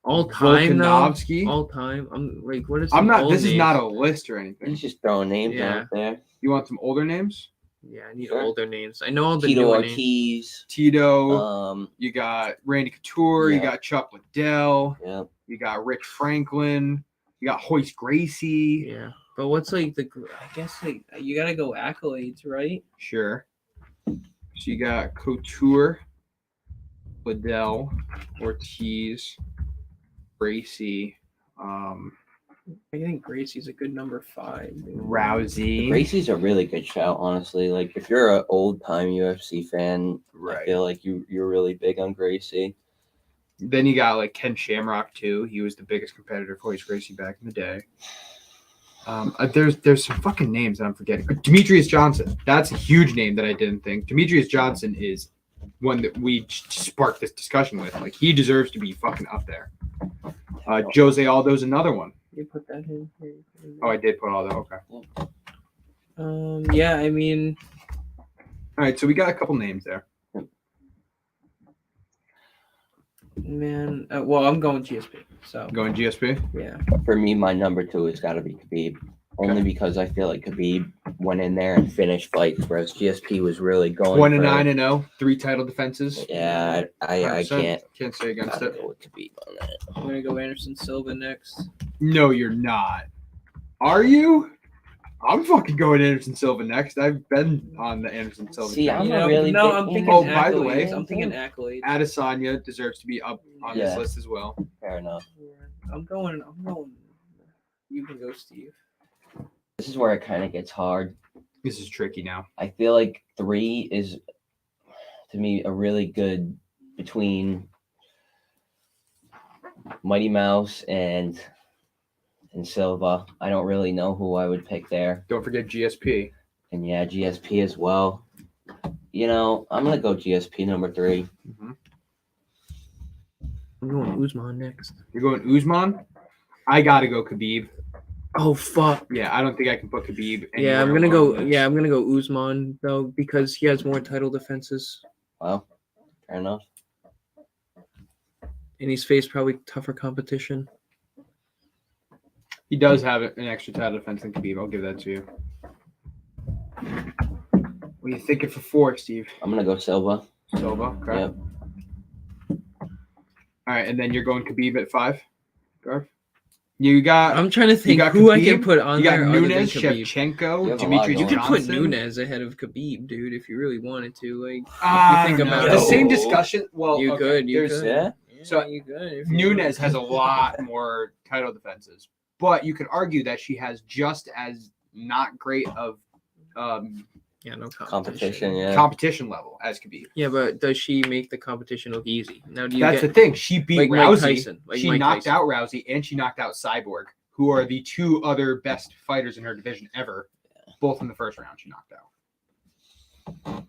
All time though. Volkanovski. All time. I'm like, what is? I'm some not. old This is names? not a list or anything. He's just throwing names Yeah. out there. You want some older names? Yeah, I need Sure. older names. I know all the Tito newer names. Ortiz. Tito. You got Randy Couture. You Yeah. got Chuck Liddell. Yeah. You got Rich Franklin. You got Hoist Gracie. Yeah, but what's like I guess like you gotta go accolades, right? Sure. So you got Couture, Liddell, Ortiz, Gracie, I think Gracie's a good number 5. Rousey. Gracie's a really good shout, honestly. Like if you're an old time UFC fan, I Right. feel like you're really big on Gracie. Then you got like Ken Shamrock too. He was the biggest competitor for Hoist Gracie back in the day. There's some fucking names that I'm forgetting. Demetrius Johnson. That's a huge name that I didn't think. Demetrius Johnson is one that we sparked this discussion with. Like he deserves to be fucking up there. Jose Aldo's another one. You put that in here. Oh, I did put Aldo. Okay. Yeah, I mean, All right, so we got a couple names there. man. Well, I'm going GSP. So Going GSP. yeah. For me, my number 2 has got to be Khabib. only because I feel like Khabib went in there and finished fights, whereas GSP was really going 1-9-0, 3 title defenses. Yeah, I 100%. Can't say against gotta it. go with Khabib on that. I'm gonna go Anderson Silva next. No, you're not. Are you? I'm fucking going Anderson Silva next. I've been on the Anderson Silva. See, train. I'm You a know, really no, big I'm thinking Oh, accolades. by the way- I'm thinking accolades. Adesanya deserves to be up on this list as well. Fair enough. I'm going. You can go, Steve. This is where it kind of gets hard. This is tricky now. I feel like 3 is, to me, a really good between Mighty Mouse and Silva. I don't really know who I would pick there. Don't forget GSP. And yeah, GSP as well. You know, I'm gonna go GSP number 3. Mm-hmm. I'm going Usman next. You're going Usman? I gotta go Khabib. Oh fuck. Yeah, I don't think I can put Khabib. Yeah, I'm anywhere gonna go. along this. Yeah, I'm gonna go Usman though because he has more title defenses Well, fair enough. and he's faced probably tougher competition. He does have an extra title defense than Khabib. I'll give that to you. What are you thinking for 4, Steve? I'm gonna go Silva. Silva. Okay. Yep. All right, and then you're going Khabib at 5. Garf. You got. I'm trying to think got who I can Khabib, put on You there. got other than Nunes, Khabib. Shevchenko, You have a Demetrius lot You could put Johnson. Nunes ahead of Khabib, dude, if you really wanted to. Like, I think don't know. about the it. same discussion. Well, you okay, could. You there's- could. Yeah. So, you could. if you Nunes wanted has a to. lot more title defenses, but you could argue that she has just as not great of Yeah, no Competition, yeah. competition level as Khabib. Yeah, but does she make the competition look easy? Now, do you That's get the thing. She beat like Mike Rousey. Tyson? Like She Mike knocked Tyson. out Rousey, and she knocked out Cyborg, who are the 2 other best fighters in her division ever. Both in the first round, she knocked out.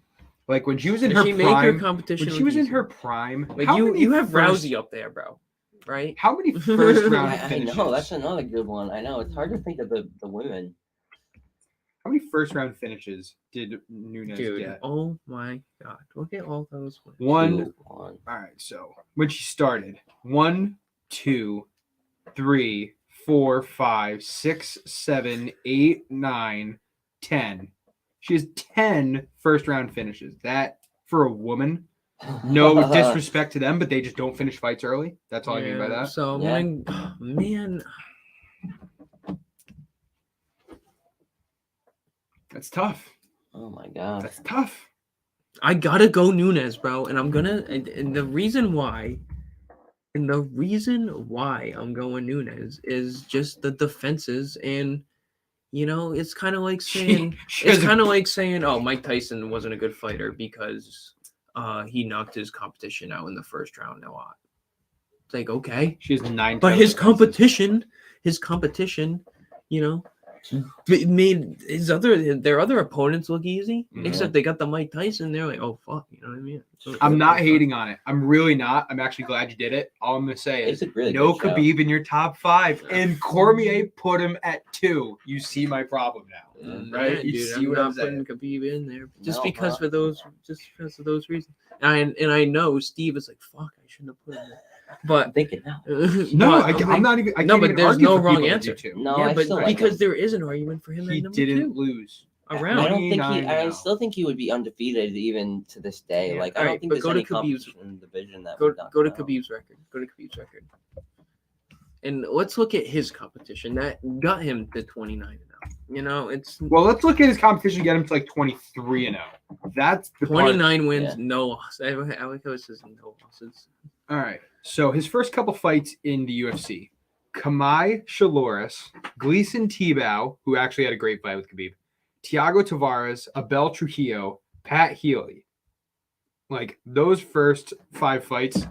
Like when she was in Does her she make her prime, competition when she look was in easy? her prime, Like how you, many you have first- Rousey up there, bro. Right? How many first round I finishes? know that's another good one. I know it's hard to think of the women. How many first round finishes did Nunes Dude, get? oh my god. Look at all those ones. 1. 2, 1. All right, so when she started, 1, 2, 3, 4, 5, 6, 7, 8, 9, 10. She has 10 first round finishes. That for a woman, no disrespect to them, but they just don't finish fights early. That's all I mean by that. So I'm Yeah. gonna, man, That's tough. Oh my god. That's tough. I gotta go Nunes, bro, and I'm gonna, and the reason why I'm going Nunes is just the defenses, and you know, it's kind of like saying, She it's has a- kind of like saying, oh, Mike Tyson wasn't a good fighter because he knocked his competition out in the first round a lot. It's like, okay, She has 9. but title his defenses. competition, you know, made their other opponents look easy. Mhm. Except they got the Mike Tyson. They're like, oh fuck, you know what I mean? So, I'm not hating on it. I'm really not. I'm actually glad you did it. All I'm gonna say is It's a really no good show. Khabib in your top 5, and Cormier put him at 2. You see my problem now, Mm, right? yeah, You dude, see I'm what I'm not saying? putting Khabib in there just No, because huh? just because of those reasons. And I know Steve is like, fuck, I shouldn't have put him there. But I'm thinking now. No, but I'm not even. I No, can't but even there's argue no for wrong people that answer. do too. No, yeah, I but still like because him. there is an argument for him He at number didn't 2. lose. Around. I don't think 29-0. I still think he would be undefeated even to this day. Yeah. Like I Alright, don't think but there's go to any Khabib's- competition in the division that Go would knock to him out. Khabib's record. Go to Khabib's record. And let's look at his competition that got him to 29-0. You know, it's Well, let's look at his competition. Get him to like 23-0. That's the part. 29 wins, Yeah. no loss. I like how it says no losses. All right. So his first couple fights in the UFC: Kamai Shaloris, Gleason Tebow, who actually had a great fight with Khabib, Thiago Tavares, Abel Trujillo, Pat Healy. Like those first 5 fights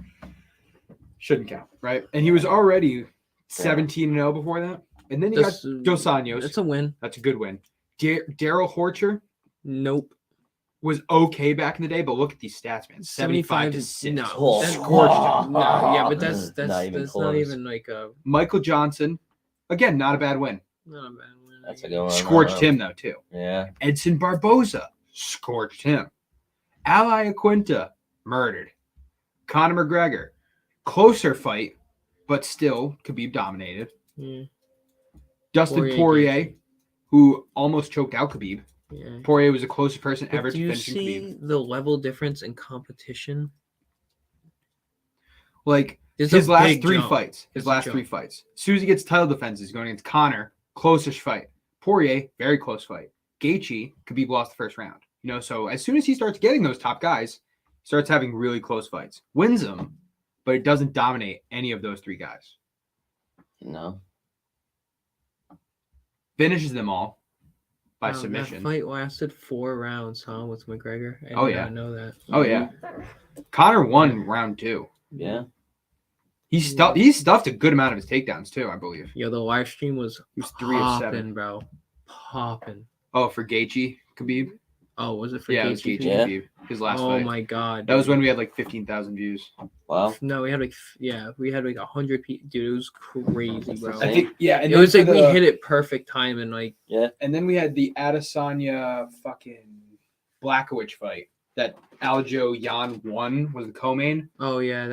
shouldn't count, right? And he was already 17-0 before that. And then you got Dos Anjos. That's a win. That's a good win. Daryl Horcher Nope. was okay back in the day, but look at these stats, man. 75 to 6. No, Oh, that's scorched him. No, yeah, but that's Not even not close. even like a Michael Johnson, again, not a bad win. not a bad win. That's a good one. Scorched him though too. Yeah. Edson Barboza scorched him. Ali Aquinta murdered. Conor McGregor, closer fight, but still Khabib dominated. Yeah. Dustin Poirier Poirier who almost choked out Khabib. Yeah. Poirier was the closest person But ever do to you finishing Khabib. see the level difference in competition? Like There's his a last big three jump. fights. There's a jump. As soon as he gets title defenses, going against Connor, closest fight. Poirier, very close fight. Gaethje, Khabib lost the first round. You know, so as soon as he starts getting those top guys, he starts having really close fights. Wins them, but it doesn't dominate any of those three guys. No. Finishes them all by Wow, submission. That fight lasted 4 rounds, huh, with McGregor? I Oh, did yeah. not know that. Oh yeah, Connor won round 2. Yeah. He stuffed a good amount of his takedowns too, I believe. Yo, the live stream was He was 3 of 7. popping, bro. Popping. Oh, for Gaethje, Khabib. Oh, was it for Yeah, it was Gaethje? Gaethje, Yeah. Khabib. His last Oh fight. my god. That was dude. when we had like 15,000 views. Wow. No, we had like 100 people. Dude, it was crazy, bro. I think and It was like we hit it perfect time and like And then we had the Adesanya fucking Blackowicz fight that Aljo Yan won was the co-main. oh yeah,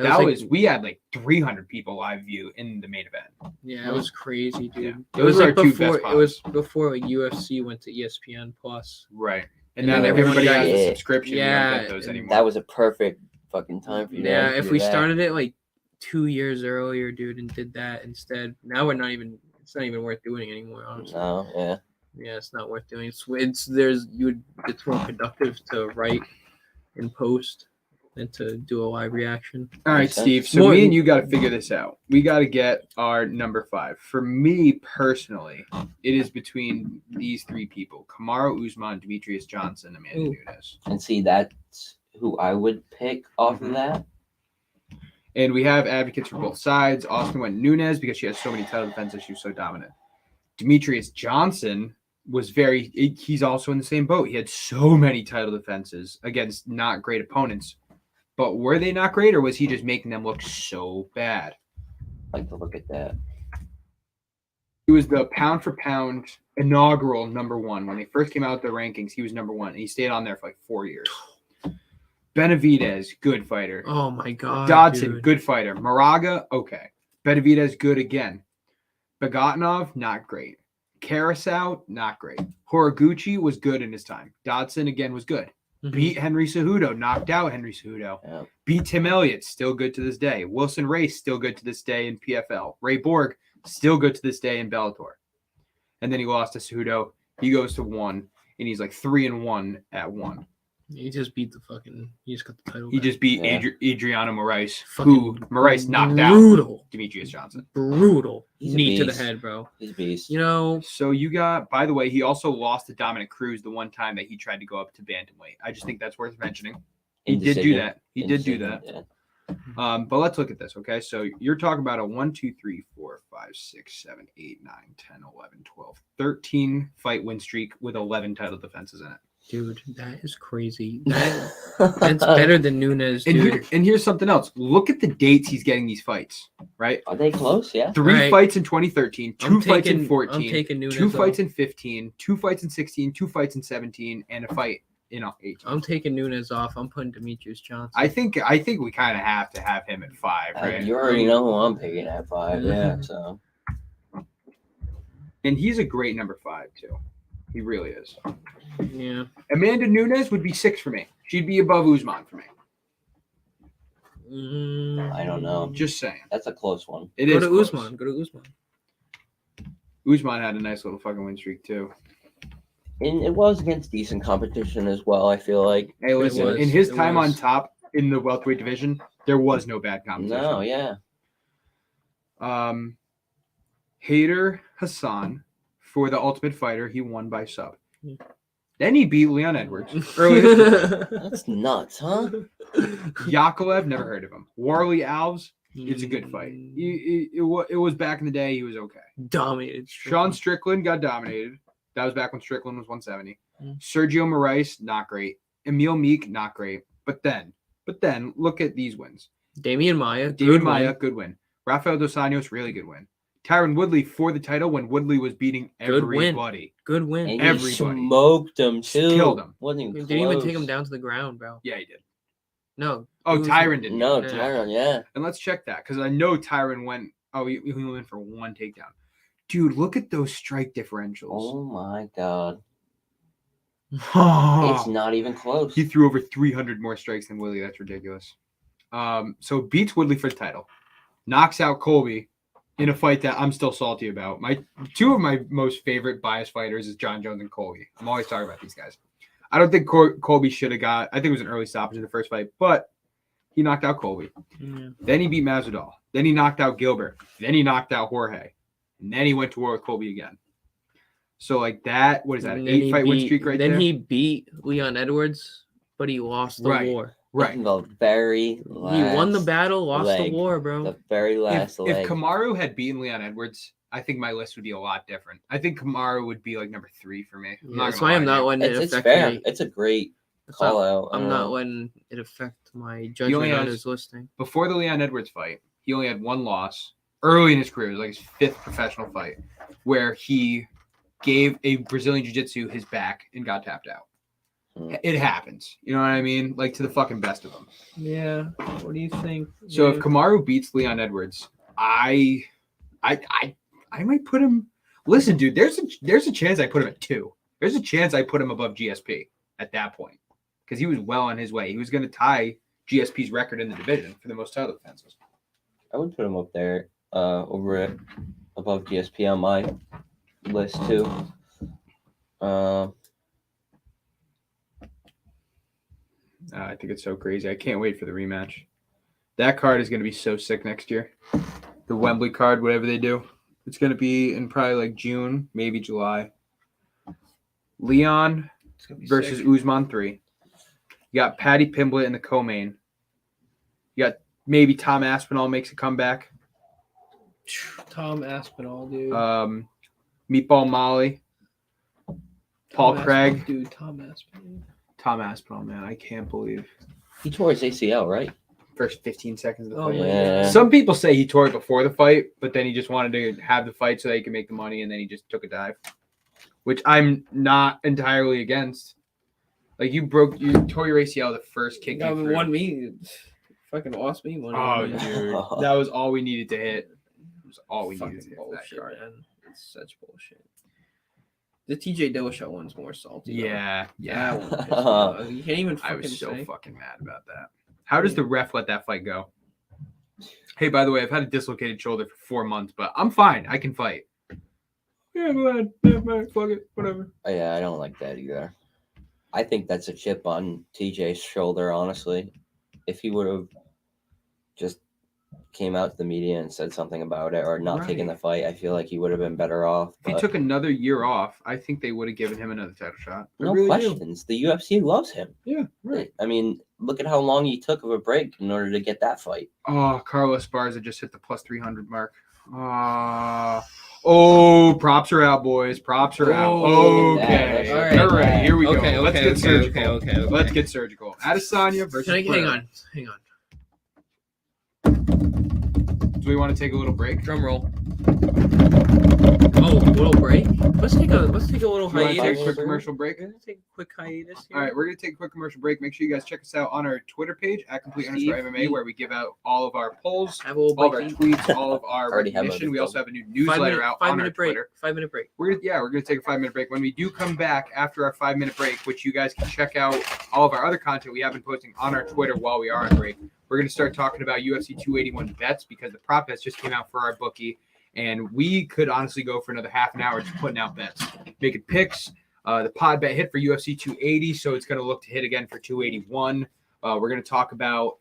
We had like 300 people live view in the main event. yeah, it was crazy, dude. Yeah. It was Those are like our two before best it was pops. before like, UFC went to ESPN Plus. Right. And And now then everybody everyone has got- a subscription. Yeah, You don't get those and anymore. That was a perfect fucking time for you. Yeah, to if do we that. started it like 2 years earlier, dude, and did that instead, now we're not even. It's not even worth doing anymore, honestly. No, yeah. Yeah, it's not worth doing. It's more productive to write and post than to do a live reaction. All right, Makes sense. Steve. So More- me and you got to figure this out. We got to get our number 5. For me personally, it is between these 3 people: Kamaru Usman, Demetrius Johnson, Amanda Ooh. Nunes. And see, that's who I would pick off Mhm. of that. And we have advocates for both sides. Austin went Nunes because she has so many title defenses. She was so dominant. Demetrius Johnson was he's also in the same boat. He had so many title defenses against not great opponents. But were they not great, or was he just making them look so bad? I'd like to look at that. He was the pound for pound inaugural number 1. When they first came out with the rankings, he was number 1. And he stayed on there for like 4 years. Benavidez, good fighter. Oh my god, Dodson, dude. good fighter. Moraga, okay. Benavidez, good again. Bogdanov, not great. Carousel, not great. Horiguchi was good in his time. Dodson, again, was good. Mhm. Beat Henry Cejudo, knocked out Henry Cejudo. Yeah. Beat Tim Elliott, still good to this day. Wilson Race, still good to this day in PFL. Ray Borg, still good to this day in Bellator. And then he lost to Cejudo. He goes to 1, and he's like 3-1 at 1. He just beat he just got the title. He back. just beat Yeah. Adriano Moraes, who Fucking Moraes knocked out brutal. Demetrius Johnson. Brutal. He's a Knee to the beast. head, bro. He's a beast. You know, So you got, by the way, he also lost to Dominic Cruz the one time that he tried to go up to bantamweight. I just think that's worth mentioning. He did do that. He did do that. Yeah. But let's look at this, okay? So you're talking about a 1, 2, 3, 4, 5, 6, 7, 8, 9, 10, 11, 12, 13 fight win streak with 11 title defenses in it. dude, that is crazy. That's better than Nunes, And, dude. here's something else. Look at the dates he's getting these fights, right? Are they close? Yeah. 3 Right. fights in 2013, 2 fights in 14, I'm taking Nunes 2 fights off. in 15, 2 fights in 16, 2 fights in 17, and a fight in 18. I'm taking Nunes off. I'm putting Demetrius Johnson. I think we kind of have to have him at 5, right? You already know who I'm picking at 5. Yeah. So And he's a great number 5 too. He really is. Yeah. Amanda Nunes would be 6 for me. She'd be above Usman for me. I don't know. Just saying. That's a close one. It Go is to close. Usman. Go to Usman. Usman had a nice little fucking win streak too. And it was against decent competition as well. I feel like. Hey, listen, was. in his It time on was. top in the welterweight division, there was no bad competition. No. Yeah. Hader Hassan for the Ultimate Fighter, he won by sub. Yeah. Then he beat Leon Edwards. Early this year. That's nuts, huh? Yakovlev, never heard of him. Warley Alves, it's a good fight. It was back in the day. He was okay. Dominated. Sean Strickland got dominated. That was back when Strickland was 170. Mm. Sergio Moraes, not great. Emil Meek, not great. But then look at these wins. Damian Maya. David good Maya, win. good win. Rafael Dos Anjos, really good win. Tyron Woodley for the title when Woodley was beating Good win. everybody. Good win. And Everybody. he smoked him too. Killed him. Wasn't even Didn't even take close. him down to the ground, bro. Yeah, he did. No. Oh, It was- Tyron didn't. No, Yeah. Tyron. Yeah. And let's check that because I know Tyron went. Oh, he only went for 1 takedown. Dude, look at those strike differentials. Oh my god. It's Oh, not even close. he threw over 300 more strikes than Willie. That's ridiculous. So beats Woodley for the title. Knocks out Colby in a fight that I'm still salty about. Two of my most favorite bias fighters is John Jones and Colby. I'm always talking about these guys. I don't think Colby should have got. I think it was an early stoppage in the first fight, but he knocked out Colby. Yeah. Then he beat Masvidal. Then he knocked out Gilbert. Then he knocked out Jorge. And then he went to war with Colby again. So like that, what is that? An 8-fight win streak right there? Then he beat Leon Edwards, but he lost the war. Right. The very last He won the battle, lost leg. the war, bro. The very last leg. If Kamaru had beaten Leon Edwards, I think my list would be a lot different. I think Kamaru would be like number 3 for me. That's why I'm not letting it it's affect fair. me. It's a great call out. I'm not letting it affect my judgment on his listing. Before the Leon Edwards fight, he only had one loss early in his career. It was like his 5th professional fight where he gave a Brazilian Jiu-Jitsu his back and got tapped out. It happens. You know what I mean? Like to the fucking best of them. Yeah. What do you think? So if Kamaru beats Leon Edwards, I might put him. Listen, dude, there's a chance I put him at 2. There's a chance I put him above GSP at that point because he was well on his way. He was going to tie GSP's record in the division for the most title defenses. I would put him up there, above GSP on my list too. I think it's so crazy. I can't wait for the rematch. That card is going to be so sick next year. The Wembley card, whatever they do. It's going to be in probably like June, maybe July. Leon versus Usman 3. You got Paddy Pimblett in the co-main. You got maybe Tom Aspinall makes a comeback. Tom Aspinall, dude. Meatball Molly. Paul Craig. Dude, Tom Aspinall. Tom Aspinall, man. I can't believe. He tore his ACL, right? First 15 seconds of the Oh, fight. yeah. Some people say he tore it before the fight, but then he just wanted to have the fight so that he could make the money, and then he just took a dive, which I'm not entirely against. Like you tore your ACL the first kick. That won me. Fucking lost me money. Oh, dude, that was all we needed to hit. It was all we needed to hit bullshit, that card. man. It's such bullshit. The TJ Dillashaw one's more salty. Yeah, yeah. That one pissed me off. You can't even I fucking was so say. fucking mad about that. How does the ref let that fight go? Hey, by the way, I've had a dislocated shoulder for 4 months, but I'm fine. I can fight. Yeah, go ahead. Yeah, fuck it. Whatever. Yeah, I don't like that either. I think that's a chip on TJ's shoulder, honestly. If he would have just came out to the media and said something about it or not taken the fight, I feel like he would have been better off. If he took another year off, I think they would have given him another title shot. No questions. The UFC loves him. Yeah, right. I mean, look at how long he took of a break in order to get that fight. Oh, Carlos Esparza just hit the plus 300 mark. Oh, props are out, boys. Props are out. Okay. All right. Here we go. Let's get surgical. Okay. Let's get surgical. Adesanya versus Hang on. Do we want to take a little break? Drum roll. Oh, a little break. Let's take a little Do you want to take a hiatus. quick commercial break? We're gonna take a quick hiatus here. All right, we're going to take a quick commercial break. Make sure you guys check us out on our Twitter page, @complete_MMA, where we give out all of our polls, Have a little all of our break. tweets, all of our Already have recognition. a We also have a new newsletter out on our Twitter. 5-minute break. We're gonna take a 5-minute break. When we do come back after our 5-minute break, which you guys can check out all of our other content we have been posting on our Twitter while we are on break, we're gonna start talking about UFC 281 bets because the prop bets just came out for our bookie, and we could honestly go for another half an hour just putting out bets, making picks. The pod bet hit for UFC 280, so it's gonna look to hit again for 281. We're gonna talk about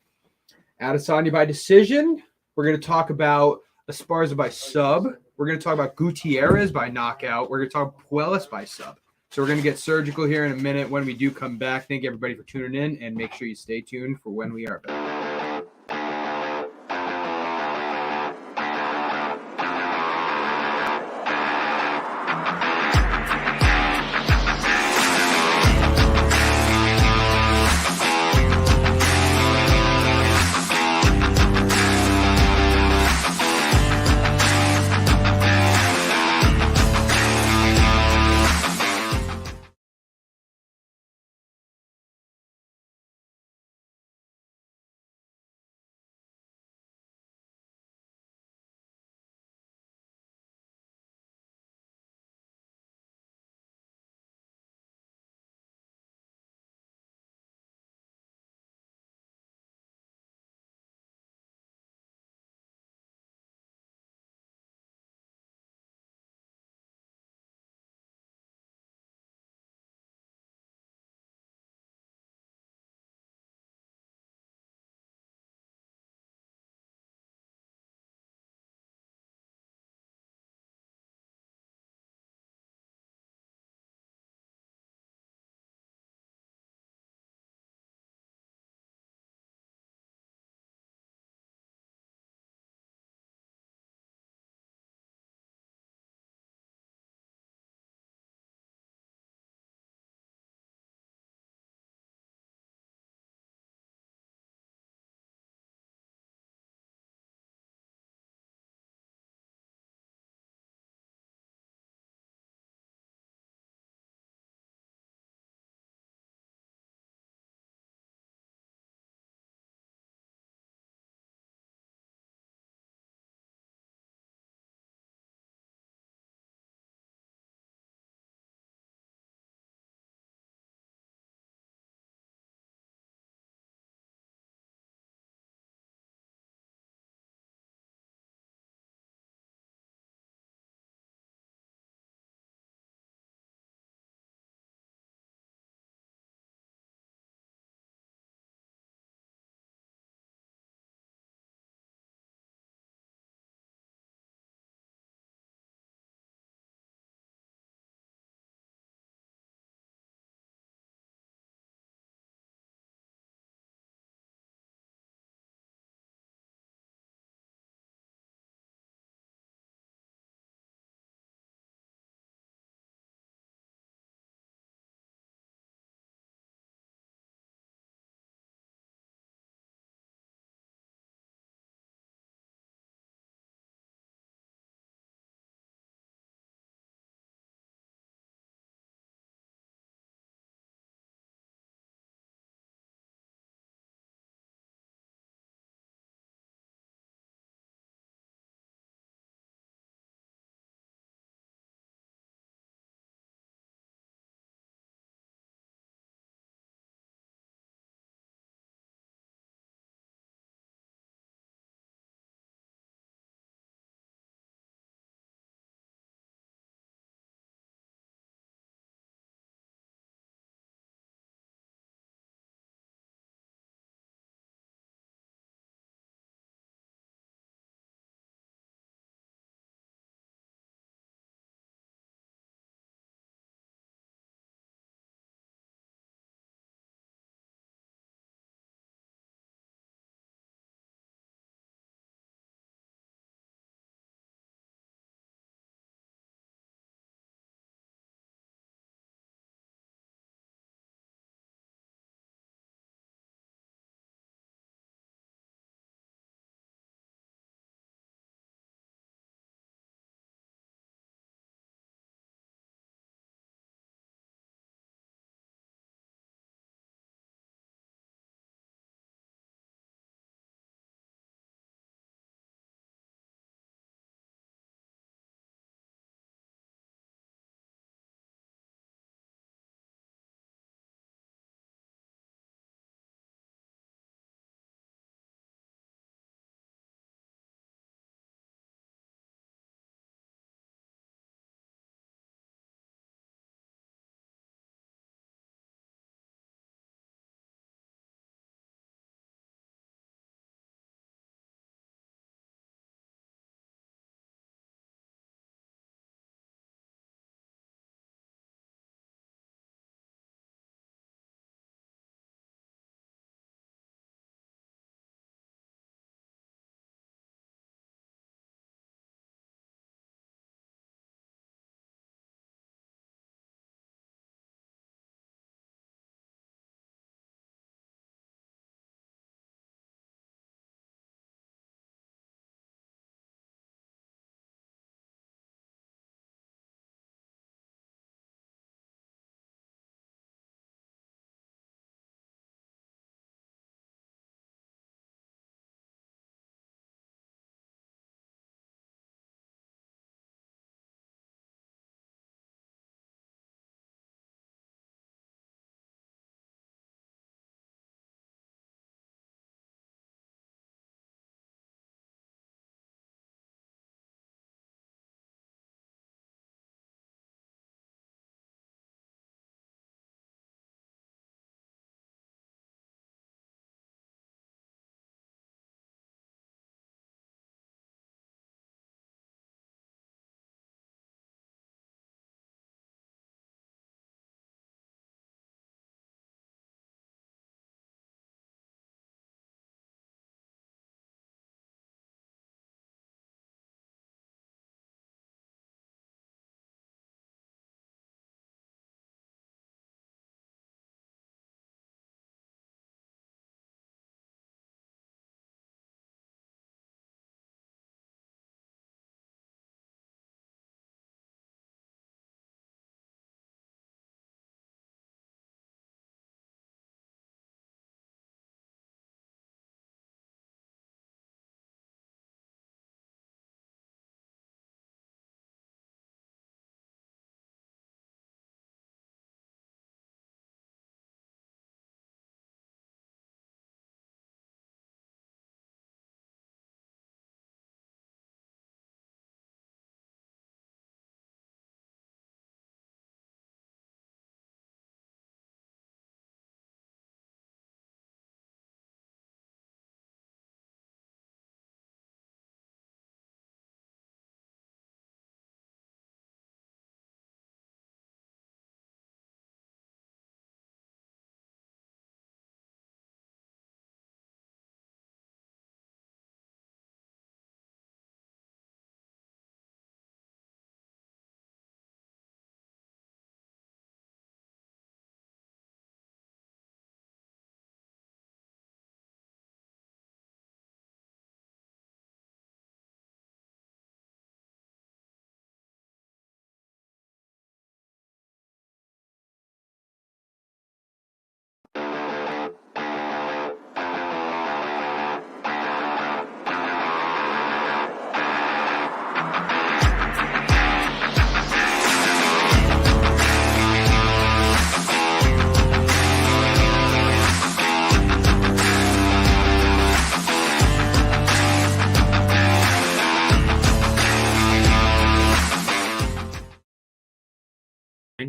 Adesanya by decision. We're gonna talk about Esparza by sub. We're going to talk about Gutierrez by knockout. We're going to talk Puelas by sub. So we're going to get surgical here in a minute when we do come back. Thank everybody for tuning in, and make sure you stay tuned for when we are back.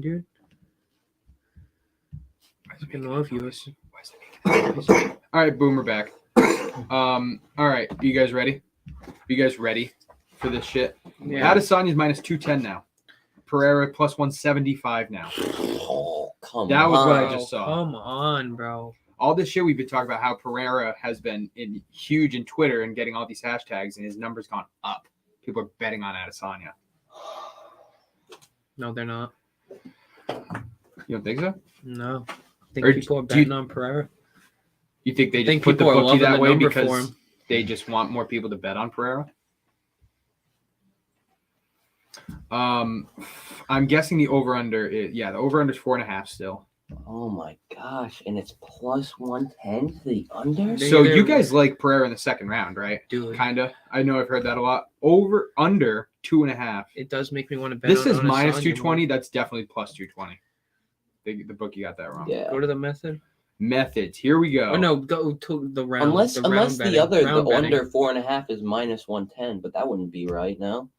dude. I fucking love UFC. All right, Boomer back. All right, you guys ready? You guys ready for this shit? Yeah. Adesanya's minus 210 now. Pereira plus 175 now. Oh, come That was what I on. just saw. Come on, bro. All this shit we've been talking about, how Pereira has been huge in Twitter and getting all these hashtags, and his numbers gone up. People are betting on Adesanya. No, they're not. You don't think so? No. I think Or people are do you- betting on Pereira. You think they I just think put the people are bookie loving that the way number for because him. they just want more people to bet on Pereira? I'm guessing the over-under is, the over-under is 4.5 still. Oh my gosh. And it's plus 110 to the under? They- So they're- you guys like Pereira in the second round, right? Dude, Kinda. I know I've heard that a lot. Over, under 2.5. it does make me want to bet This on is minus Adesanya 220. That's definitely plus 220. The book, you got that wrong. Yeah. more. Go to the method. Methods. Here we go. Oh, no, go to the round. Unless round the betting, other, the round betting. under 4.5 is minus 110, but that wouldn't be right now.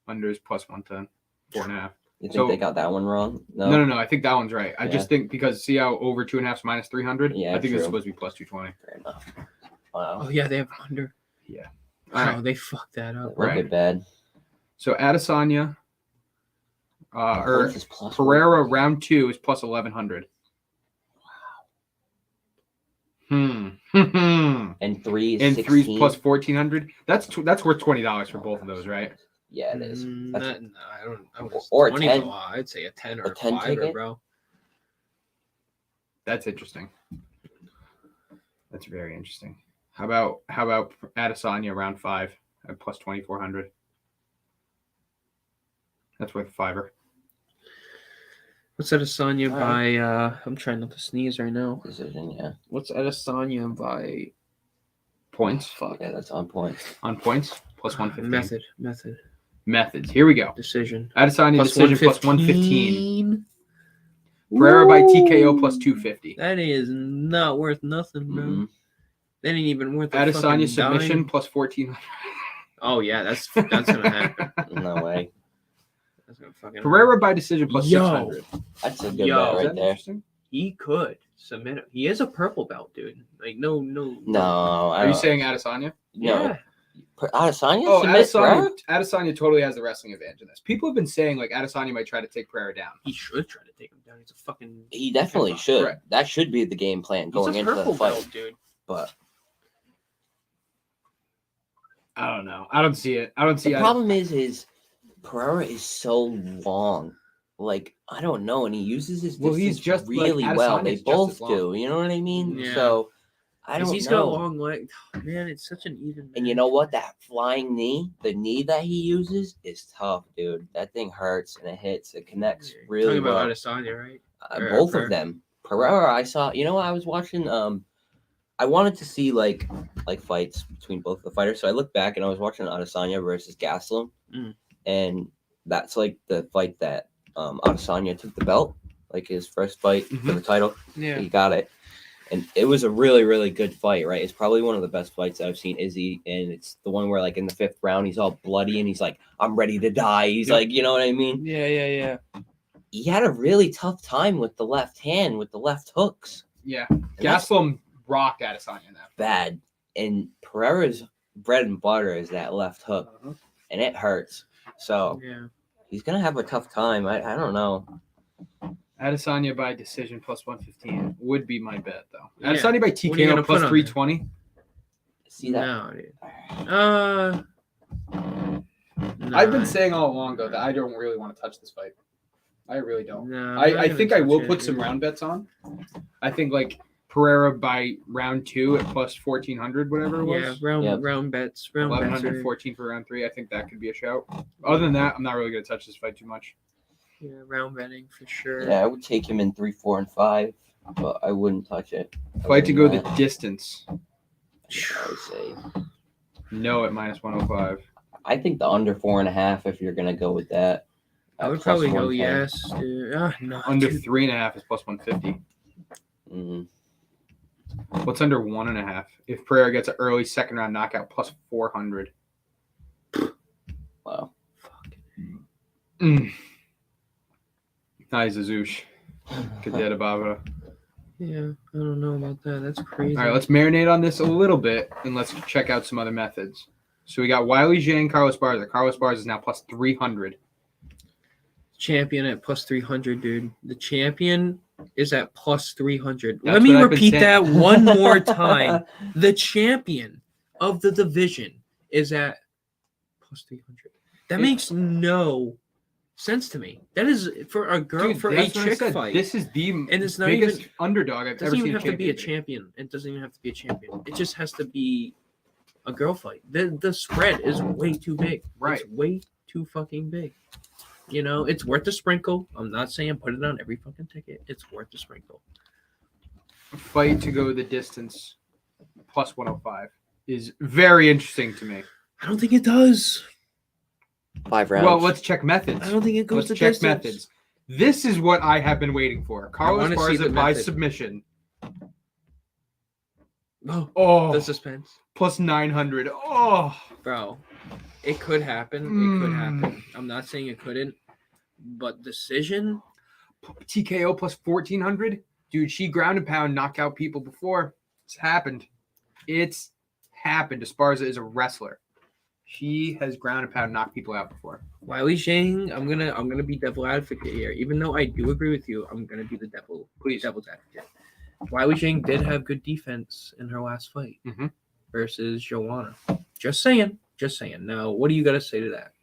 Under is plus 110. 4.5. You think So- they got that one wrong? No. I think that one's right. I Yeah. just think because see how over 2.5 is minus 300? Yeah, I think this is true. supposed to be plus 220. Fair enough. Wow. Oh, yeah, they have under. Yeah. Oh, All right. they fucked that up. A little bit bad. So Adesanya or Points is plus Pereira 1. round 2 is plus 1100. And And 3 is 16. 3's plus 1400. That's worth $20 for both of those, right? Yeah, it is. That's- No, I don't. I would Or a 20 10. a lot. I'd say a 10 or A a 10 5, ticket? bro. That's interesting. That's very interesting. How about Adesanya round 5 at plus 2400? That's worth $5. What's Adesanya All by? I'm trying not to sneeze right now. Decision, yeah. What's Adesanya by? Points Fuck. Yeah, that's on point. on points plus 115. Method. Methods. Here we go. Decision. Adesanya Plus decision plus 115. Pereira by TKO plus 250. That is not worth nothing, bro. Mhm. That ain't even worth a Adesanya fucking submission dime. plus 1400. Oh yeah, that's gonna happen. No way. That's gonna fucking Pereira by decision plus Yo. 600. That's a good Yo. bet Is right that there. interesting? He could submit it. He is a purple belt, dude. Like no. No, I Are you don't. saying Adesanya? No. Yeah. Adesanya Oh, submit Pereira? Adesanya totally has the wrestling advantage in this. People have been saying like Adesanya might try to take Pereira down. He should try to take him down. He's a fucking. He definitely should. Right. That should be the game plan going He's a into the purple fight. belt, dude. But I don't know. I don't see it. I don't see the it. problem is Pereira is so long. Like, I don't know, and he uses his Well, he's distance just like really well. Adesanya's They just both as long. do. You know what I mean? Yeah. So I don't He's know. got long legs. Man, it's such an even. And you know what? That flying knee, the knee that he uses is tough, dude. That thing hurts and it hits. It connects You're really talking about well. Adesanya, right? Or Both Pereira. of them. Pereira, I saw. You know, I was watching. I wanted to see like fights between both the fighters. So I looked back and I was watching Adesanya versus Gastelum, Mm. and that's like the fight that Adesanya took the belt, like his first fight for the title. Yeah. He got it, and it was a really, really good fight. Right, it's probably one of the best fights that I've seen Izzy, and it's the one where like in the 5th round he's all bloody and he's like, "I'm ready to die." He's Yep. like, you know what I mean? Yeah. He had a really tough time with the left hand, with the left hooks. Yeah. And that's Gastelum rocked Adesanya in that. bad. And Pereira's bread and butter is that left hook, and it hurts. So Yeah. he's gonna have a tough time. I don't know. Adesanya by decision plus 115 would be my bet though. Yeah. Adesanya by What are you gonna TKO plus put on 320. See that? No, dude. I've been Nah. saying all along though that I don't really want to touch this fight. I really don't. No, I'm not I gonna think I touch will it, put some dude. round bets on. I think like Pereira by round 2 at plus 1400, whatever it was. Yeah, Yep. round bets. Round bets. 1100, Are, 14 for round 3. I think that could be a shout. Other than that, I'm not really going to touch this fight too much. yeah, round betting for sure. Yeah, I would take him in 3, 4, and 5, but I wouldn't touch it. Fight to go the Other than distance. that, I would say. No at minus 105. I think the under 4.5. If you're gonna go with that, I at would plus probably go 110. yes, dude. No, Under dude. 3.5 is plus 150. Mhm. What's under 1.5? If Pereira gets an early second round knockout, plus 400. Wow. Mm. Nice Azush. Cadetta Baba. Yeah, I don't know about that. That's crazy. All right, let's marinate on this a little bit and let's check out some other methods. So we got Wiley Zhang, Carlos Barza. Carlos Barza is now plus 300. Champion at plus 300, dude. The champion is at plus 300. That's Let me what I've been repeat saying. that one more time. The champion of the division is at plus 300. That makes no sense to me. That is for a girl, Dude, for a that's what I chick said. fight. This is the And it's not biggest even- underdog I've It ever doesn't seen. even have to be a champion. champion. It doesn't even have to be a champion. It just has to be a girl fight. The spread is way too big. Right. It's way too fucking big. You know, it's worth the sprinkle. I'm not saying put it on every fucking ticket. It's worth the sprinkle. Fight to go the distance plus 105 is very interesting to me. I don't think it does. 5 rounds. Well, let's check methods. I don't think it goes Let's to check distance. methods. This is what I have been waiting for. Carlos wanna see the Barza by method. submission. Oh, Oh, the suspense. plus 900. Oh, Bro, it could happen. It could happen. I'm not saying it couldn't. But decision, TKO plus 1400. Dude, she ground and pound, knock out people before. It's happened. It's happened. Esparza is a wrestler. She has ground and pound, knocked people out before. Wiley Zhang, I'm gonna be devil advocate here. Even though I do agree with you, I'm gonna be the devil's advocate. Wiley Zhang did have good defense in her last fight versus Joanna. Just saying. Now, what do you got to say to that?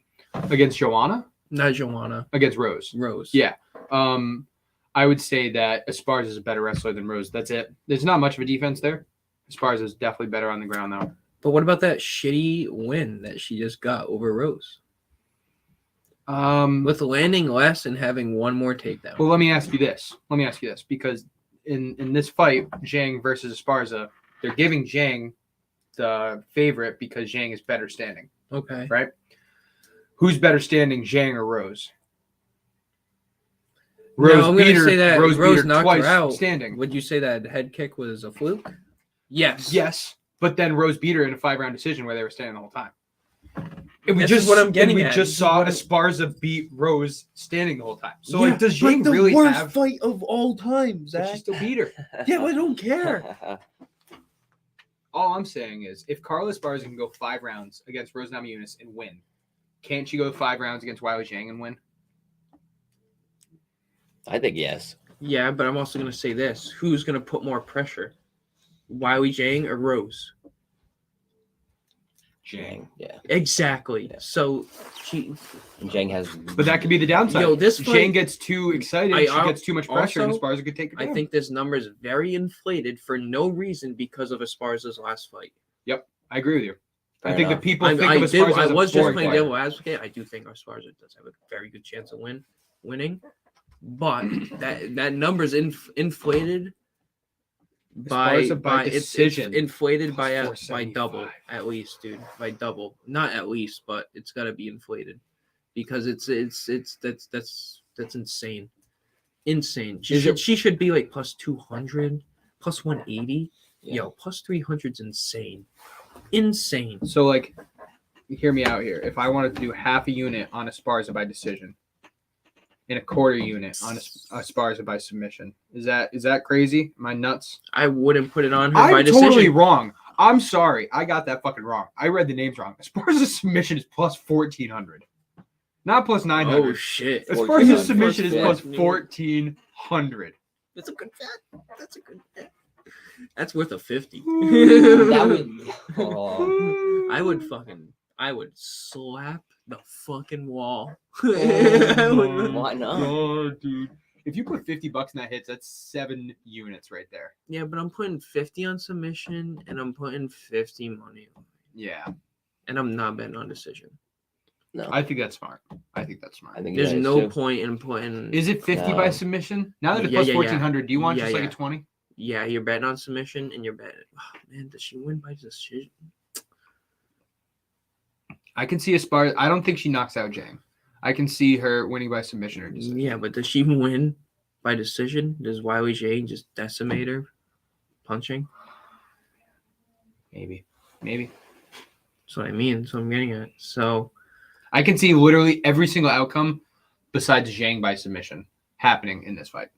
Against Joanna? Not Joanna. Against Rose. Rose. Yeah. I would say that Esparza is a better wrestler than Rose. That's it. There's not much of a defense there. Esparza is definitely better on the ground, though. But what about that shitty win that she just got over Rose? With landing less and having one more takedown. Well, let me ask you this. Because in this fight, Zhang versus Esparza, they're giving Zhang the favorite because Zhang is better standing. Okay. Right? Who's better standing, Zhang or Rose? No, I'm going to say that Rose Rose beat her knocked twice her out. standing. Would you say that head kick was a fluke? Yes. Yes, but then Rose beat her in a 5-round decision where they were standing the whole time. And This is what I'm getting we at. just This is saw what I'm- Esparza beat Rose standing the whole time. So, Yeah, like, does but Zhang the really worst have... fight of all time, But Zach? she still beat her. Yeah, but I don't care. All I'm saying is, if Carla Esparza can go 5 rounds against Rose Namajunas and win, can't she go 5 rounds against Wiley Zhang and win? I think yes. Yeah, but I'm also going to say this. Who's going to put more pressure? Wiley Zhang or Rose? Zhang. Yeah. Exactly. Yeah. So she... And Zhang has. But that could be the downside. Yo, this Zhang fight- gets too excited. I She gets too much pressure, and also- Esparza could take her I down. think this number is very inflated for no reason because of Esparza's last fight. I agree with you. Fair I think enough. that people think I of Esparza as a was just boring playing fighter. devil advocate. I do think Esparza does have a very good chance of winning, but that number's inflated Esparza by it's decision, inflated by plus by 475. double at least, dude. By double, not at least, but it's got to be inflated because it's that's insane. Insane. She should be like plus 200, plus 180. Yeah. Yo, plus 300's insane. Insane. So, like, hear me out here. If I wanted to do half a unit on Esparza by decision and a quarter unit on Esparza by submission, is that crazy? Am I nuts? I wouldn't put it on her by I'm decision. totally wrong. I'm sorry. I got that fucking wrong. I read the names wrong. Esparza's submission is plus 1,400. Not plus 900. Oh, shit. Esparza's submission is Plus plus 1,400. That's a good bet. That's a good bet. That's worth a 50. That would. Oh, I would slap the fucking wall. Oh, why not? God, dude. If you put $50 in that hits, that's 7 units right there. Yeah, but I'm putting 50 on submission and I'm putting 50 money on. Yeah. And I'm not betting on decision. No. I think that's smart. I think There's that is no too. point in putting. Is it 50 No. by submission? Now that it's Yeah, plus yeah, yeah. 1,400, do you want Yeah, just like yeah. a 20? Yeah, you're betting on submission and you're betting. Oh, man, does she win by decision? I can see Esparza. I don't think she knocks out Zhang. I can see her winning by submission or decision. Yeah, but does she win by decision? Does Wiley Zhang just decimate her punching? Maybe. That's what I mean. So I'm getting at. So I can see literally every single outcome besides Zhang by submission happening in this fight.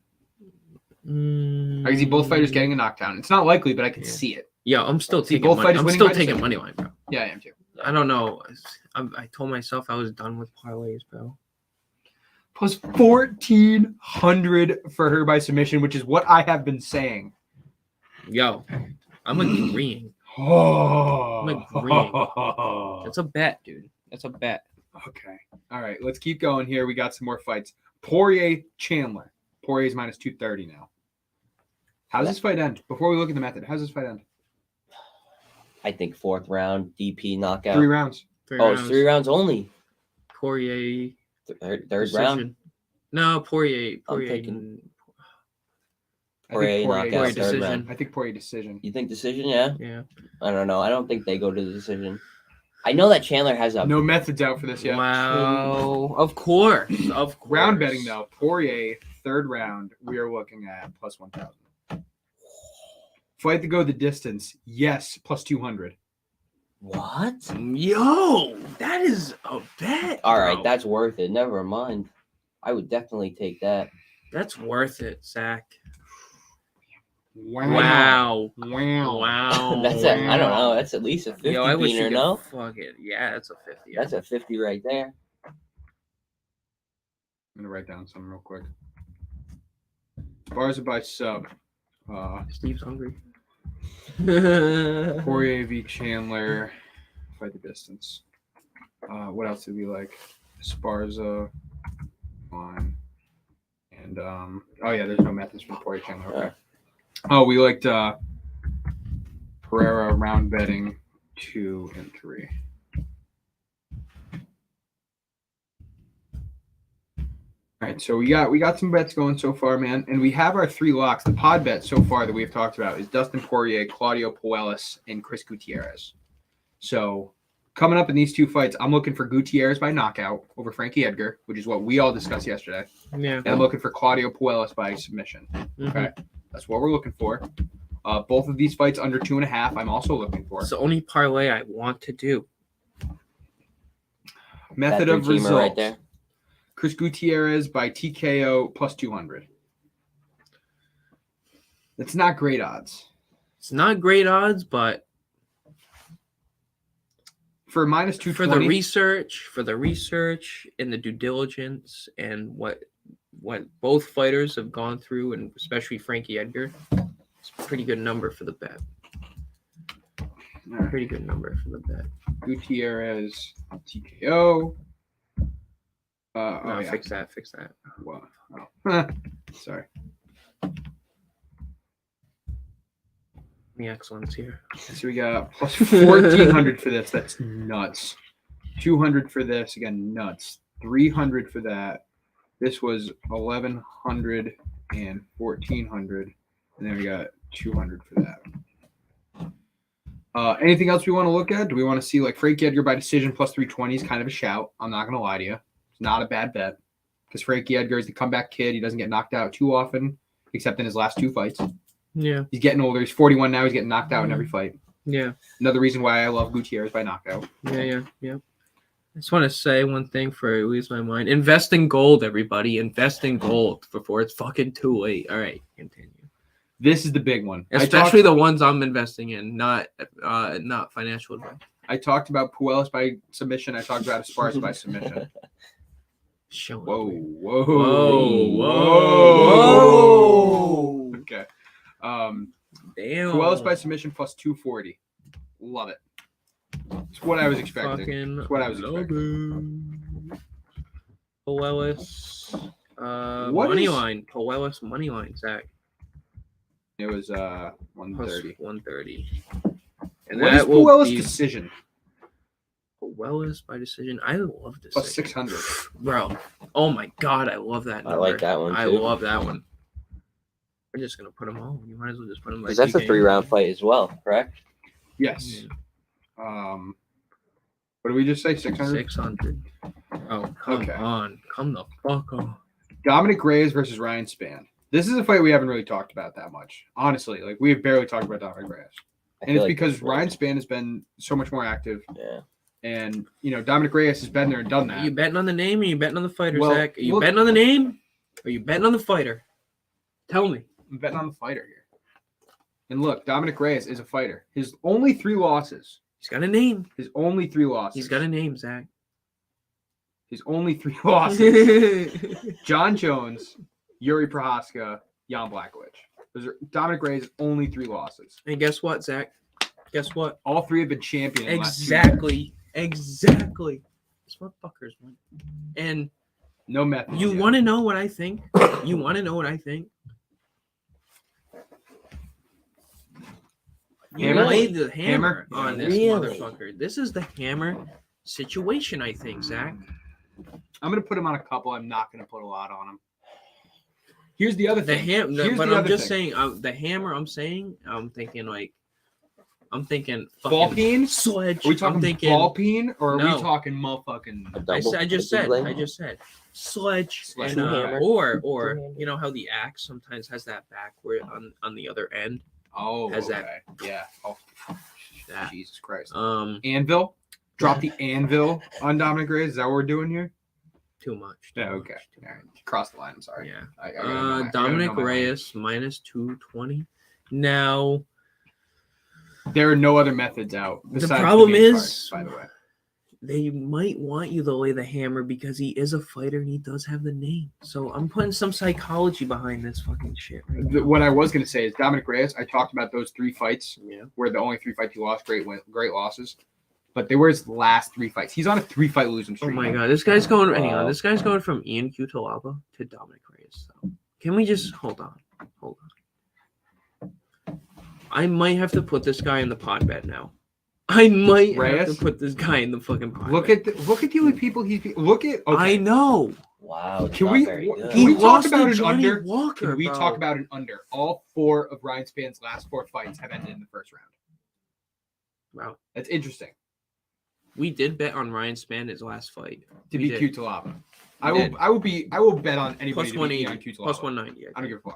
Mm, I can see both fighters getting a knockdown. It's not likely, but I can Yeah. see it. Yeah, I'm still See taking. both Money. fighters I'm winning still by taking decision. money line, bro. Yeah, I am too. I don't know. I told myself I was done with parlays, bro. Plus 1,400 for her by submission, which is what I have been saying. Yo, I'm agreeing. Oh, I'm agreeing. That's a bet, dude. That's a bet. okay. All right, let's keep going here. We got some more fights. Poirier Chandler. Poirier's minus 230 now. How's this fight end? Before we look at the method, how's this fight end? I think 4th round DP knockout. 3 rounds. It's 3 rounds only. Poirier. Third Decision. round. No, Poirier. I'm taking- I Poirier think knockout. Poirier 3rd decision. round. I think Poirier decision. You think decision? Yeah. Yeah. I don't know. I don't think they go to the decision. I know that Chandler has a No methods out for this yet. Wow. Of course. Of course. Round betting though. Poirier 3rd round. We are looking at plus 1,000. Fight to go the distance. Yes, plus 200. what? Yo, that is a bet. All right, bro. that's worth it. Never mind. I would definitely take that. That's worth it, Zach. Wow. Wow. Wow. Wow. That's a, I don't know. That's at least a 50 Yo, I wish beaner, you no? could fuck it. Yeah, that's a 50. That's a 50 right there. I'm gonna write down something real quick. Bars by sub. Steve's hungry. Poirier v Chandler. Fight the distance. What else did we like? Sparza. One. And oh yeah, there's no methods for Poirier Chandler. Okay. Oh, we liked Pereira round betting 2 and 3. All right, so we got some bets going so far, man, and we have our 3 locks. The pod bet so far that we've talked about is Dustin Poirier, Claudio Puelles, and Chris Gutierrez. So coming up in these 2 fights, I'm looking for Gutierrez by knockout over Frankie Edgar, which is what we all discussed yesterday, Yeah. and I'm looking for Claudio Puelles by submission. Okay, that's what we're looking for. Both of these fights under 2.5. I'm also looking for It's the only parlay I want to do. method That of 3-teamer results. right there. Chris Gutierrez by TKO plus 200. It's not great odds. It's not great odds, but For minus for 220. the research and the due diligence and what both fighters have gone through, and especially Frankie Edgar, it's a pretty good number for the bet. All right. Pretty good number for the bet. Gutierrez TKO. No, yeah. fix that. Wow. Oh. Sorry. The excellence here. So we got plus 1,400 for this. That's nuts. 200 for this. Again, nuts. 300 for that. This was 1,100 and 1,400. And then we got 200 for that. Anything else we want to look at? Do we want to see like Frankie Edgar by decision plus 320 is kind of a shout. I'm not going to lie to you. It's not a bad bet because Frankie Edgar is the comeback kid. He doesn't get knocked out too often, except in his last 2 fights. Yeah. He's getting older. He's 41 now. He's getting knocked out in every fight. Yeah. Another reason why I love Gutierrez by knockout. Yeah. I just want to say one thing before I lose my mind. Invest in gold, everybody. Invest in gold before it's fucking too late. All right, continue. This is the big one. Especially the ones I'm investing in, not financial advice. I talked about Puelles by submission. I talked about Esparza by submission. Showing Whoa, up. whoa, Whoa. Okay. Damn. Puelles by submission plus 240. Love it. It's what I was expecting. Fucking It's what I was love expecting. it. Puelles. What Money is- line. Puelles money line, Zach. It was Plus 130. 130. And What is that will Puelles' be decision? Puelles by decision. I love this. Plus 600. Bro. Oh my god, I love that I number. like that one, I too. love that one. We're just gonna put them all. You might as well just put them like Because that's a 3-round fight as well, correct? Yes. What did we just say? 600? 600. Oh, come Okay. on. Come the fuck on. Dominic Reyes versus Ryan Spann. This is a fight we haven't really talked about that much. Honestly, like we've barely talked about Dominic Reyes. I And feel it's like because this Ryan was- Spann has been so much more active. Yeah. And, Dominic Reyes has been there and done Are you that. betting on the name or are you betting on the fighter, Well, Zach? Are you look- betting on the name? Are you betting on the fighter? Tell me. I'm betting on the fighter here. And look, Dominic Reyes is a fighter. His only 3 losses. He's got a name. His only 3 losses. He's got a name, Zach. His only 3 losses. John Jones, Yuri Prohaska, Jan Blachowicz. Those are Dominic Reyes' only 3 losses. And guess what, Zach? Guess what? All 3 have been champion. In Exactly. Exactly. That's what fuckers want. And no method. you want to know what I think? You want to know what I think? You Hammer? laid the hammer on this Really? motherfucker. This is the hammer situation, I think, Zach. I'm going to put him on a couple. I'm not going to put a lot on him. Here's the other The thing. but I'm just saying, the hammer. I'm thinking Ball fucking peen? sledge. Are we talking I'm thinking ball peen or are No. we talking motherfucking? I just said sledge, Sledge. and, Hammer. or Two-handed. you know how the axe sometimes has that back where on the other end. Oh, Has okay. that- Yeah. Oh, That. Jesus Christ. Anvil. Drop the anvil on Dominic Reyes. Is that what we're doing here? Too much. Yeah. Okay. All right. Cross the line. I'm sorry. Yeah. I gotta know my- I gotta Dominic know my Reyes minus 220. Now line. There are no other methods out. besides problem main is- card, by the way. they might want you to lay the hammer because he is a fighter and he does have the name. So I'm putting some psychology behind this fucking shit. Right now. What I was going to say is Dominic Reyes. I talked about those 3 fights Yeah. where the only 3 fights he lost, great losses. But they were his last 3 fights. He's on a 3-fight losing Oh streak. my god, this guy's going. Hang on, Wow. this guy's going from Ian Cutelaba to Dominic Reyes. So can we just hold on? I might have to put this guy in the pod bet now. I might have Reyes? to put this guy in the fucking pod. Look bet. at the only people he's. Look at. Okay. I know. Wow. It's Can not we- very good. Can we He talk lost about to an Johnny under? Walker. Can we bro. talk about an under? All 4 of Ryan Span's last 4 fights have ended in the first round. Wow. That's interesting. We did bet on Ryan Spann his last fight. To We be did. Cutelaba. We I did. will bet on anybody Plus to beat 180. Ian Cutelaba. Plus 190. I don't give a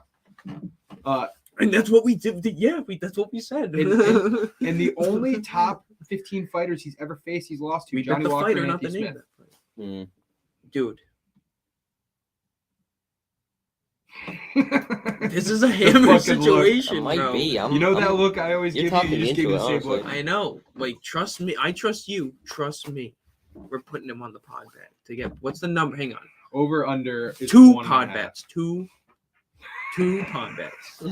fuck. And that's what we did. Yeah, that's what we said. And the only top 15 fighters he's ever faced, he's lost to we bet Johnny the Walker fighter, and not the Anthony name. Smith. of that fight. Mm. Dude, this is a hammer fucking look. situation, It might bro. be. You know that look I always You're give you? talking You just into give me it, the same honestly. look. I know. Like, trust me. I trust you. Trust me. We're putting him on the pod bet to get. What's the number? Hang on. Over under is 2 1.5. pod bets. Two pod bets.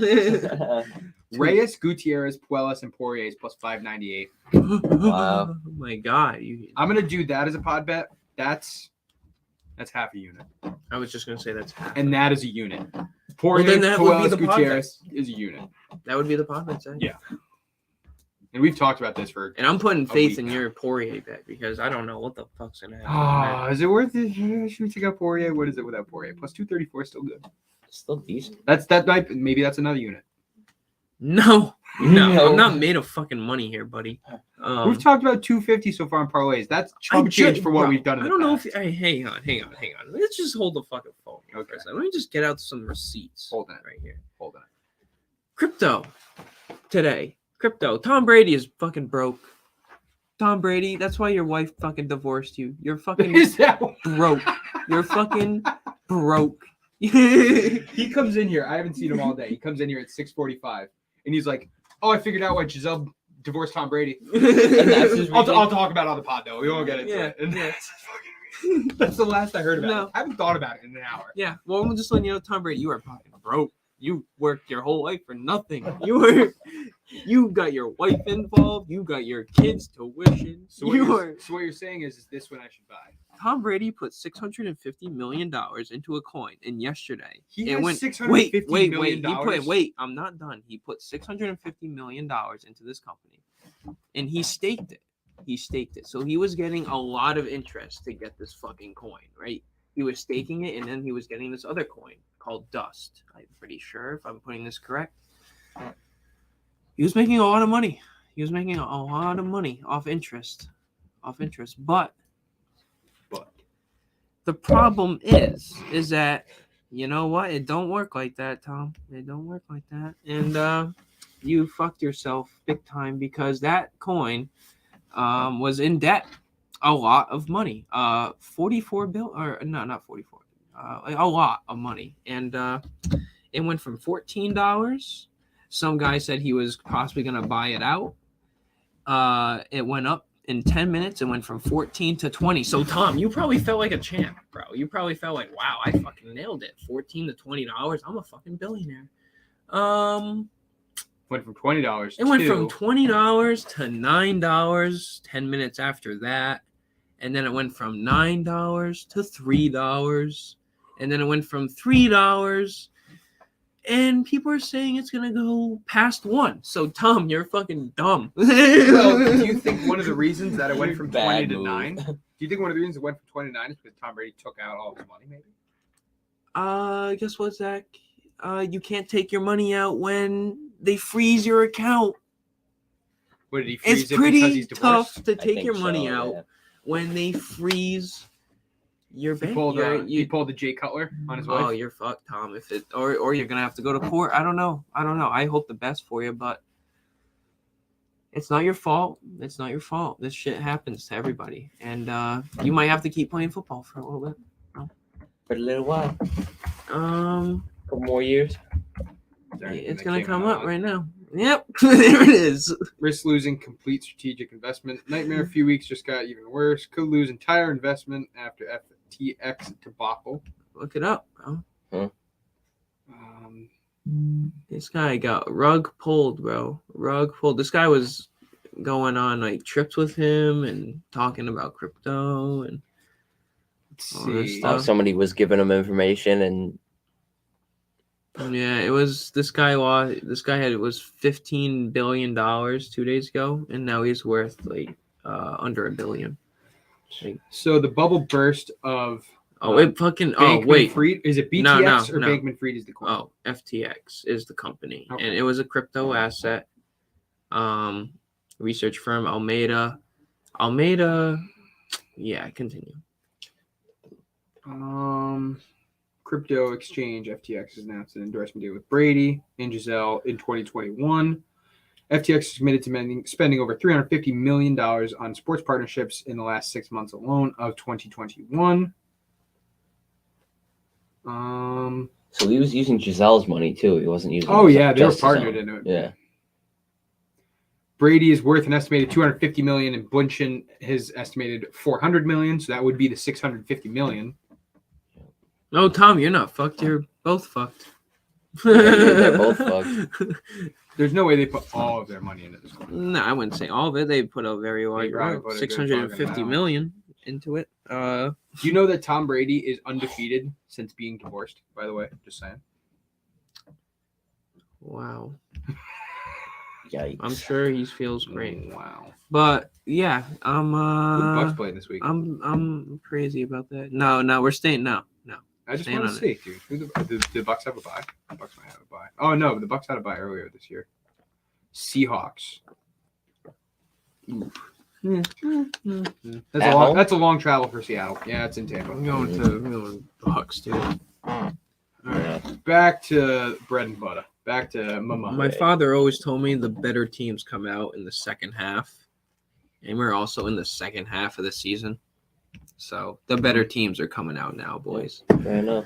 Reyes, Gutierrez, Puelas, and Poirier is plus 598. Wow. Oh my god. I'm gonna do that as a pod bet. That's half a unit, I was just gonna say that's half. and that is a unit. Poirier, then that would be Puelas, the pod Gutierrez is a unit, That would be the pod bet. Zach. Yeah. and we've talked about this for. And I'm putting faith in now. your Poirier bet because I don't know what the fuck's gonna happen. Ah, is it worth it? Should we take out Poirier? What is it without Poirier? Plus 234 is still good. Still decent. Maybe that's another unit. No, No. I'm not made of fucking money here, buddy. We've talked about 250 so far in parlays. That's chump change for what bro, we've done. In I don't the know past. if. Hey, hang on. Let's just hold the fucking phone here Okay. for a second. Let me just get out some receipts. Hold it. right here. Hold on. Crypto today. Crypto. Tom Brady is fucking broke. Tom Brady. That's why your wife fucking divorced you. You're fucking Is that what- broke. You're fucking broke. He comes in here. I haven't seen him all day. He comes in here at 6:45, and he's like, "Oh, I figured out why Giselle divorced Tom Brady." that's his I'll reason? talk about it on the pod though. We won't get into Yeah, it. And yeah. that's the last I heard about No. it. I haven't thought about it in an hour. Yeah, well, I'm just letting you know, Tom Brady, you are fucking broke. You worked your whole life for nothing. You got your wife involved. You got your kids' tuition. So what, You you're, are, so what you're saying is this when I should buy? Tom Brady put $650 million into a coin, and yesterday He it has went. $650 Wait. million He put. Wait, I'm not done. He put $650 million into this company, and he staked it. So he was getting a lot of interest to get this fucking coin, right? He was staking it, and then he was getting this other coin called Dust. I'm pretty sure, if I'm putting this correct. He was making a lot of money. Off interest. But the problem is that, you know what? It don't work like that, Tom. It don't work like that. And you fucked yourself big time because that coin was in debt a lot of money. 44 bill or no, not 44. like a lot of money, and it went from $14. Some guy said he was possibly gonna buy it out. It went up in 10 minutes. It went from 14 to 20. So Tom, you probably felt like a champ, bro. You probably felt like, wow, I fucking nailed it. $14 to $20. I'm a fucking billionaire. Went from $20. It went from $20 to $9. 10 minutes after that, and then it went from $9 to $3, and then it went from $3. And people are saying it's gonna go past $1. So Tom, you're fucking dumb. Well, do you think one of the reasons that it went from 20 to 9? Do you think one of the reasons it went from 20 to 9 is because Tom Brady took out all his money? Maybe. Guess what, Zach? You can't take your money out when they freeze your account. What did he freeze It's it pretty because he's divorced? tough to take your money out when they freeze your bank. He pulled the Jay Cutler on his wife. Oh, you're fucked, Tom. If it or you're gonna have to go to court. I don't know. I hope the best for you, but it's not your fault. It's not your fault. This shit happens to everybody, and you might have to keep playing football for a little bit. For a little while. For more years. It's gonna come up right now. Yep, there it is. Risk losing complete strategic investment. Nightmare a few weeks just got even worse. Could lose entire investment after FTX debacle. Look it up, bro. Huh? This guy got rug pulled, bro. Rug pulled. This guy was going on like trips with him and talking about crypto and all this stuff. Somebody was giving him information and yeah, it was this guy. It was $15 billion 2 days ago, and now he's worth like under $1 billion. Like, so the bubble burst of Bankman-Fried. Is it BTX or no. Bankman-Fried is the coin? Oh, FTX is the company, Okay. and it was a crypto asset. Research firm Almeida. Yeah, continue. Crypto exchange FTX has announced an endorsement deal with Brady and Giselle in 2021. FTX is committed to spending over $350 million on sports partnerships in the last 6 months alone of 2021. so he was using Giselle's money too. He wasn't using. Oh yeah, they were partnered in it. Yeah. Brady is worth an estimated $250 million, and Blunchin his estimated $400 million. So that would be the $650 million. No, Tom, you're not fucked. You're both fucked. They're both fucked. There's no way they put all of their money into this one. No, I wouldn't say all of it. They put a very large amount, $650 million into it. Do you know that Tom Brady is undefeated since being divorced? By the way, just saying. Wow. Yikes. I'm sure he feels great. Wow. But yeah, I'm Who the Bucks playing this week? I'm crazy about that. No, we're staying. No. I just want to see, dude. The Bucks have a bye? The Bucks might have a bye. Oh no, the Bucks had a bye earlier this year. Seahawks. That's a long travel for Seattle. Yeah, it's in Tampa. I'm going to Bucks, dude. All right, back to bread and butter. Back to mama. My father always told me the better teams come out in the second half, and we're also in the second half of the season. So the better teams are coming out now, boys. Fair enough.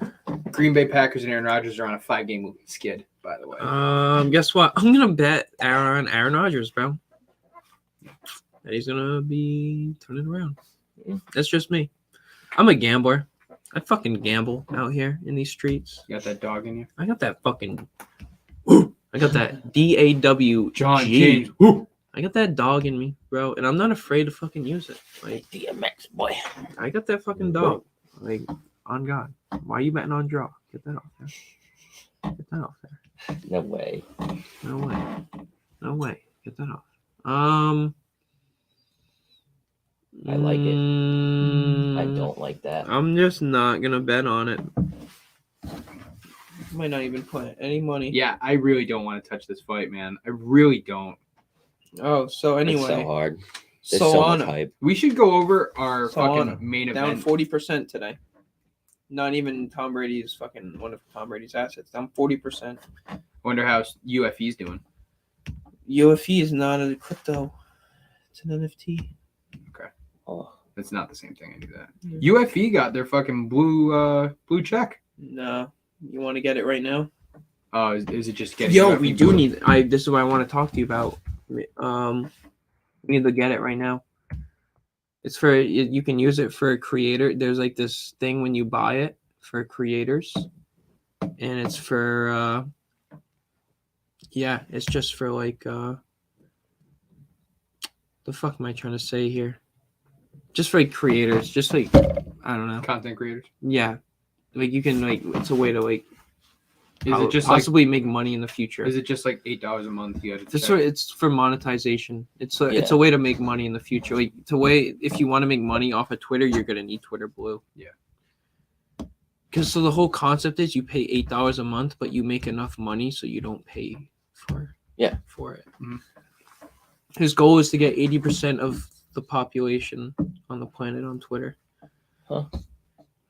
Green Bay Packers and Aaron Rodgers are on a 5-game moving skid, by the way. Guess what? I'm gonna bet Aaron Rodgers, bro. That he's gonna be turning around. That's just me. I'm a gambler. I fucking gamble out here in these streets. You got that dog in you? I got that fucking. I got that DAW. John James. Woo. I got that dog in me, bro, and I'm not afraid to fucking use it. Like DMX boy. I got that fucking dog. Like on God. Why are you betting on draw? Get that off there. Get that off there. No way. No way. Get that off. I like it. I don't like that. I'm just not gonna bet on it. Might not even put any money. Yeah, I really don't want to touch this fight, man. I really don't. Oh, so anyway. It's so hard. There's so much hype. We should go over our fucking main down event. 40% today. Not even Tom Brady's fucking one of Tom Brady's assets. Down 40%. Wonder how UFE's doing. UFE is not a crypto. It's an NFT. Okay. Oh, It's not the same thing. I knew that. Yeah. UFE got their fucking blue check. No, you want to get it right now? Is it just getting? Yo, UFE we do blue? need. This is what I want to talk to you about. We need to get it right now. It's for you can use it for a creator. There's like this thing when you buy it for creators, and it's for it's just for like the fuck am I trying to say here? Just for like creators, just like I don't know. Content creators. Yeah, like you can like it's a way to like Is it just possibly make money in the future. Is it just like $8 a month? You got to it's for monetization. It's a way to make money in the future. Like if you want to make money off of Twitter, you're gonna need Twitter Blue. Yeah. Because so the whole concept is you pay $8 a month, but you make enough money so you don't pay for it. Mm-hmm. His goal is to get 80% of the population on the planet on Twitter. Huh.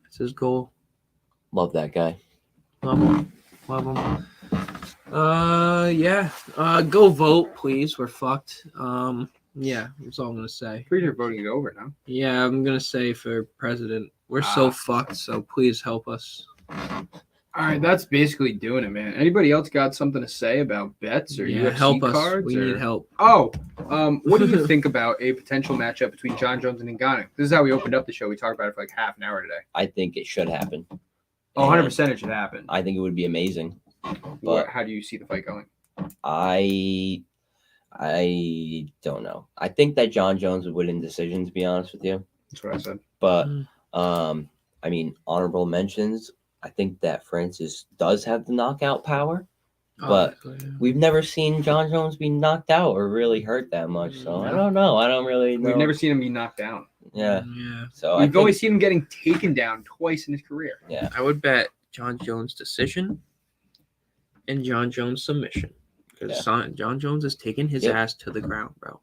That's his goal. Love that guy. Love him. Go vote, please. We're fucked. Yeah, that's all I'm gonna say. Pretty sure voting is over now. Yeah, I'm gonna say for president. We're so fucked, so please help us. All right, that's basically doing it, man. Anybody else got something to say about bets or UFC help us. cards? We need help. Oh, what do you think about a potential matchup between John Jones and Ngannou? This is how we opened up the show. We talked about it for like half an hour today. I think it should happen. Oh, 100% it should happen. I think it would be amazing. But how do you see the fight going? I don't know. I think that John Jones would win in decision, to be honest with you. That's what I said. But I mean, honorable mentions. I think that Francis does have the knockout power, but we've never seen John Jones be knocked out or really hurt that much. So I don't know. I don't really know. We've never seen him be knocked down. Yeah. So we've only seen him getting taken down twice in his career. Yeah. I would bet John Jones decision and John Jones submission. Because John Jones is taking his ass to the ground, bro.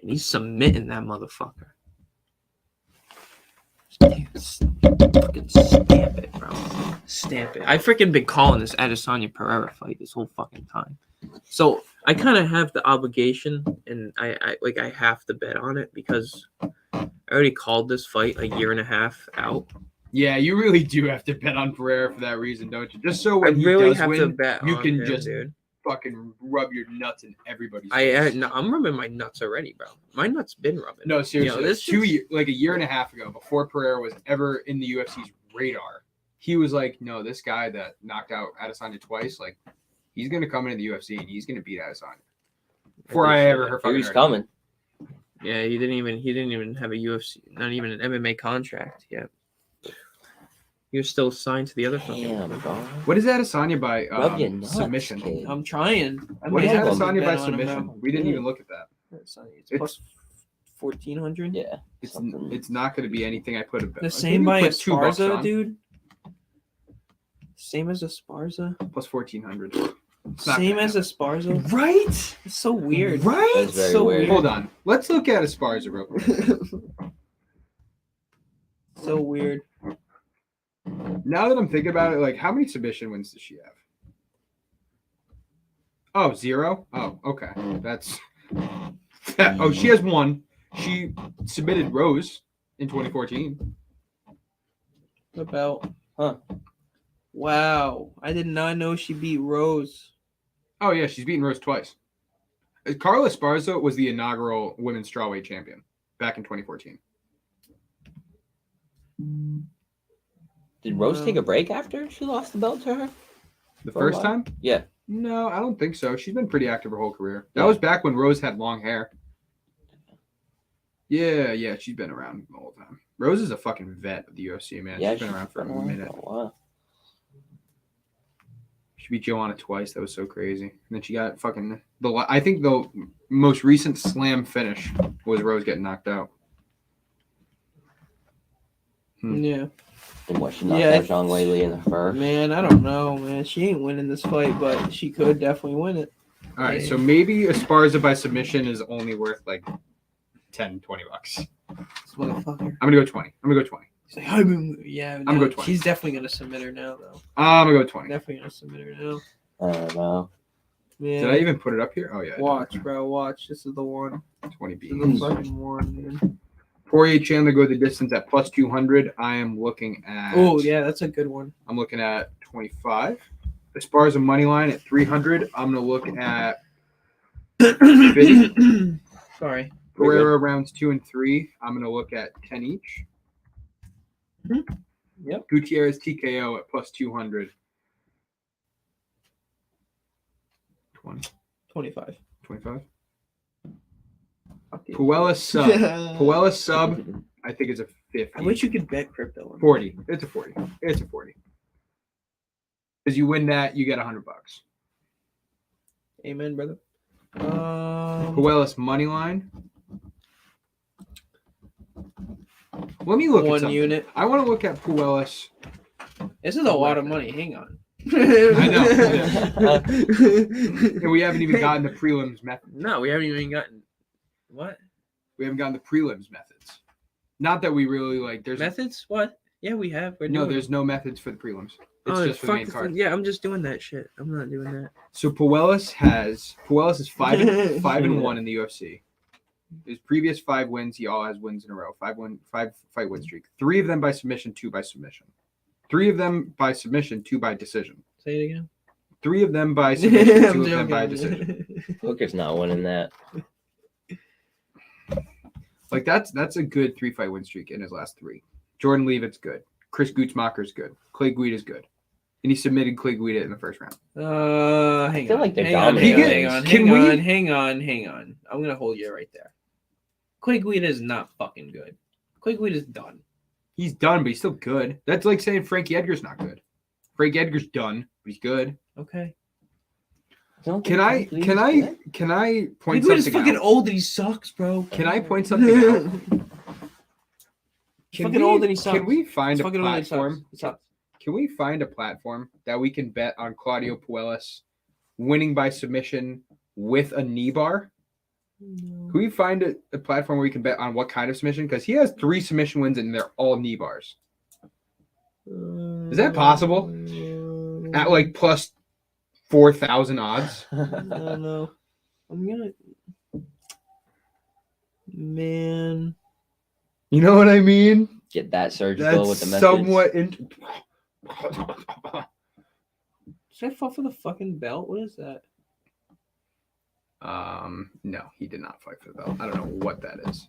And he's submitting that motherfucker. Fucking stamp it, bro. Stamp it. I freaking been calling this Adesanya Pereira fight this whole fucking time. So I kind of have the obligation, and I have to bet on it because I already called this fight a year and a half out. Yeah, you really do have to bet on Pereira for that reason, don't you? Just so when he really does have win, to bet you on can him, just dude. Fucking rub your nuts in everybody's face. I'm rubbing my nuts already, bro. My nuts been rubbing. No, seriously. This like a year and a half ago, before Pereira was ever in the UFC's radar, he was like, no, this guy that knocked out Adesanya twice, like, he's going to come into the UFC and he's going to beat Adesanya. Before I ever heard he was coming. Yeah, he didn't even have a UFC, not even an MMA contract yet. He was still signed to the other fucking. What is Adesanya by nuts, submission? kid. I'm trying. What is Adesanya by submission? We didn't even look at that. It's plus 1,400. Yeah. It's not going to be anything I put a bet. The same by Esparza, dude. Same as Esparza. Plus 1,400. Same as Esparza. Right? It's so weird. Right? That's very so weird. Hold on. Let's look at Esparza real quick. So weird. Now that I'm thinking about it, like, how many submission wins does she have? Oh, 0? Oh, okay. Oh, she has 1. She submitted Rose in 2014. About. Wow. I did not know she beat Rose. Oh, yeah. She's beaten Rose twice. Carla Esparza was the inaugural women's strawweight champion back in 2014. Did Rose take a break after she lost the belt to her? The first time? Yeah. No, I don't think so. She's been pretty active her whole career. That was back when Rose had long hair. Yeah, she's been around the whole time. Rose is a fucking vet of the UFC, man. Yeah, she's been around for a minute. Wow. She beat Joanna twice. That was so crazy. And then she got fucking I think the most recent slam finish was Rose getting knocked out. Yeah. And what, she knocked out Zhang Weili in the first? Man, I don't know, man. She ain't winning this fight, but she could definitely win it. All right, so maybe Esparza by submission is only worth like $10, $20. This motherfucker. I'm gonna go 20. I'm gonna go 20. He's like, I'm gonna go 20. She's definitely gonna submit her now, though. I'm gonna go 20. Definitely gonna submit her now. I don't know. Yeah. Did I even put it up here? Oh yeah. Watch, bro. Watch. This is the one. 20 This is the fucking one, dude. Poirier Chandler go the distance at plus 200. I am looking at. Oh yeah, that's a good one. I'm looking at 25. Esparza money line at 300. I'm gonna look at 50. Sorry. Pereira rounds 2 and 3. I'm gonna look at 10 each. Yep. Gutierrez TKO at plus 200. 20. 25. 25. Fuck you. Puella sub. Puella sub. I think it's a 50. I wish you could bet crypto. 40. It's a 40. It's a 40. Because you win that, you get $100. Amen, brother. Puella's money line. Let me look at One something. unit. I want to look at Puella's. This is a lot of money. Hang on. I know. And we haven't even gotten the prelims method. No, we haven't even gotten what We haven't gotten the prelims methods. Not that we really like. There's methods. What? Yeah, we have. there's no methods for the prelims. It's just for the main card. Yeah, I'm just doing that shit. I'm not doing that. So Puellas is 5 and 1 in the UFC. His previous 5 wins, he all has wins in a row. 5 fight win streak. 3 of them by submission, 2 by submission. 3 of them by submission, 2 by decision. Say it again. 3 of them by submission, 2 of them by decision. Hooker's not winning that. Like that's a good 3-fight win streak in his last 3. Jordan Leavitt's good. Chris Gutzmacher's good. Clay Guida's good. And he submitted Clay Guida in the first round. Hang feel on. like they're hang on, dominating. hang on. I'm gonna hold you right there. Clay Guida is not fucking good. Clay Guida's done. He's done, but he's still good. That's like saying Frankie Edgar's not good. Frankie Edgar's done, but he's good. Okay. Can I point Clay Guida's something fucking out? old and he sucks, bro. Can I point something out? He's fucking old and he sucks. Can we find He's a fucking old and he platform? sucks. Can we find a platform that we can bet on Claudio Puellas winning by submission with a knee bar? Can we find a platform where we can bet on what kind of submission? Because he has 3 submission wins and they're all knee bars. Is that possible? At like plus 4,000 odds? I don't know. I'm gonna. Man. You know what I mean? Get that surgical That's with the methods. somewhat. Does that fall for the fucking belt? What is that? No, he did not fight for the belt. I don't know what that is.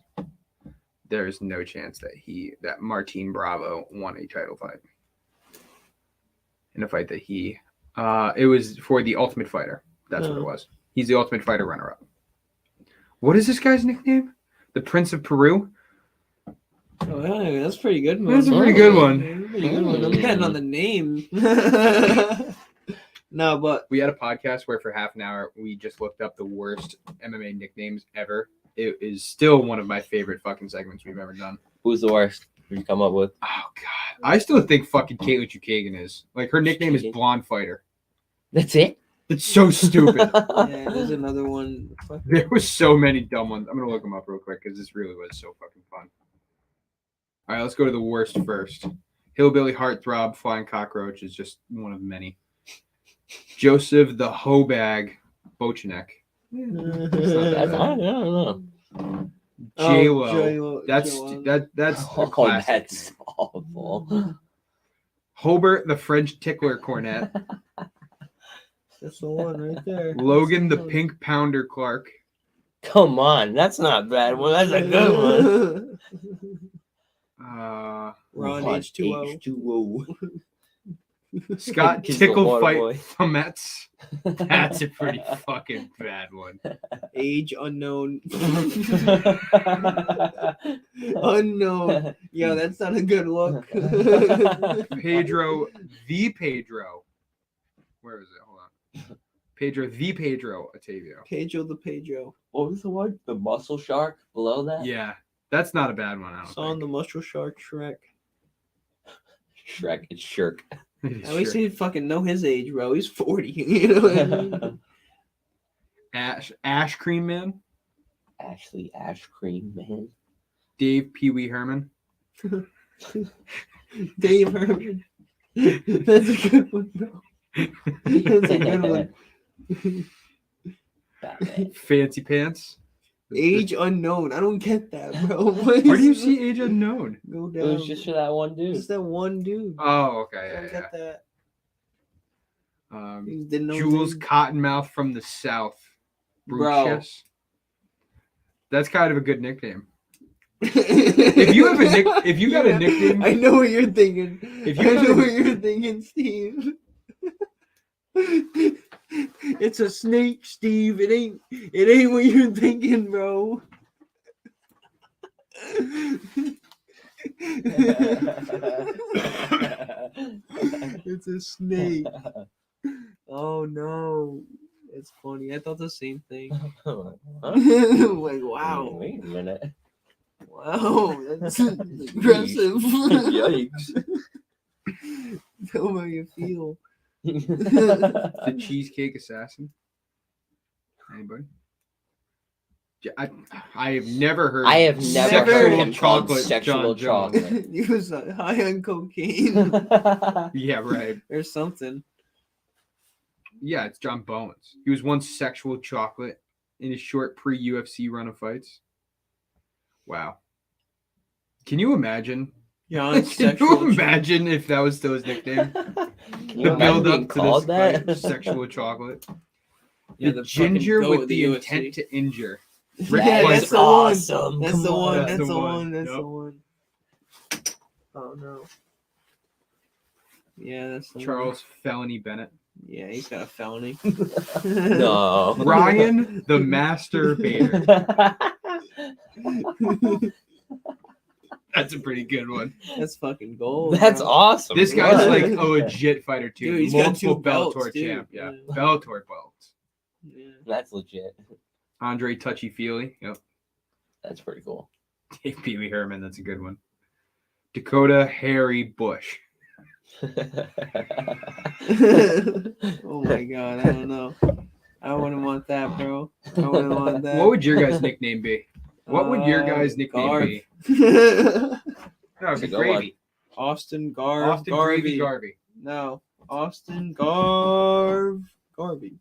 There's no chance that Martin Bravo won a title fight. In a fight that it was for the Ultimate Fighter. That's what it was. He's the Ultimate Fighter runner-up. What is this guy's nickname? The Prince of Peru? Oh, hey, that's pretty good. That's a pretty good one. Pretty good one. I'm betting on the name. No, but we had a podcast where for half an hour we just looked up the worst MMA nicknames ever. It is still one of my favorite fucking segments we've ever done. Who's the worst? Who you come up with? Oh god, I still think fucking Caitlin Chukagian is like her nickname is Blonde Fighter. That's it. It's so stupid. yeah, there's another one. There was so many dumb ones. I'm gonna look them up real quick because this really was so fucking fun. All right, let's go to the worst first. Hillbilly Heartthrob Flying Cockroach is just one of many. Joseph the Hobag Bochenek. I don't know. J-Lo. That's Oh, classic. that's awful. Hobart the French Tickler Cornet. That's the one right there. Logan the Pink Pounder Clark. Come on, that's not a bad one. That's a good one. Ron H2O. Scott He's the Tickle water Fight boy. Fomets. That's a pretty fucking bad one. Age unknown. Unknown. Yo, that's not a good look. Pedro the Pedro. Where is it? Hold on. Pedro the Pedro Otavio. Pedro the Pedro. What was the one? The muscle shark below that? Yeah, that's not a bad one. I don't Saw on think. the Mushroom Shark Shrek. Shrek, it's Shirk. At least he didn't fucking know his age, bro. He's 40. You know what I mean? Ash Cream Man. Ashley Ash Cream, man. Dave Pee Wee Herman. Dave Herman. That's a good one, bro. That's a good one. Batman. Fancy Pants. Age unknown. I don't get that, bro. Where do you see age unknown? Go It down. was just for that one dude. Just that one dude. Oh, I okay, don't yeah, get that. yeah. He didn't know Jules his name. Cottonmouth from the South. Bro. Brucius. That's kind of a good nickname. If you have a if you got a nickname, I know what you're thinking. If you I got know a- what you're thinking, Steve. It's a snake, Steve. It ain't what you're thinking, bro. It's a snake. Oh no. It's funny. I thought the same thing. Huh? Like, wow. Wait a minute. Wow, that's aggressive. Yikes. Tell me how you feel. the Cheesecake Assassin. Anybody? I have never heard. I have never sexual heard him called chocolate sexual John Jones. chocolate. He was high on cocaine Yeah, right. or something. Yeah, it's John Bones. He was once sexual chocolate in his short pre-UFC run of fights. Wow. Can you imagine? John Can you imagine if that was still his nickname? Can you The imagine build being up to called this that? fight, sexual chocolate. Yeah, the the fucking ginger goat with of the UFC. intent to injure. Yeah, Flair. that's the one. awesome. That's Come the one. on. That's That's the the one. one. That's Yep. the one. Oh no. Yeah, that's the one. Charles Felony Bennett. Yeah, he's got a felony. No. Ryan the Master Bader. That's a pretty good one. That's fucking gold. That's bro. awesome. This guy's What? like a legit fighter too. Dude, he's got Multiple 2 belts, Bellator dude. champ. Yeah. Yeah. Bellator belts. Yeah. That's legit. Andre Touchy Feely. Yep. That's pretty cool. Dave Pee Wee Herman. That's a good one. Dakota Harry Bush. Oh my god, I don't know. I wouldn't want that, bro. I wouldn't want that. What would your guys' nickname be? What would your guys' nickname Garv. be? No, That's a it'd be good one. Gravy. Austin Garv. Austin Gravy Garvey. No, Austin Garv. Garvey.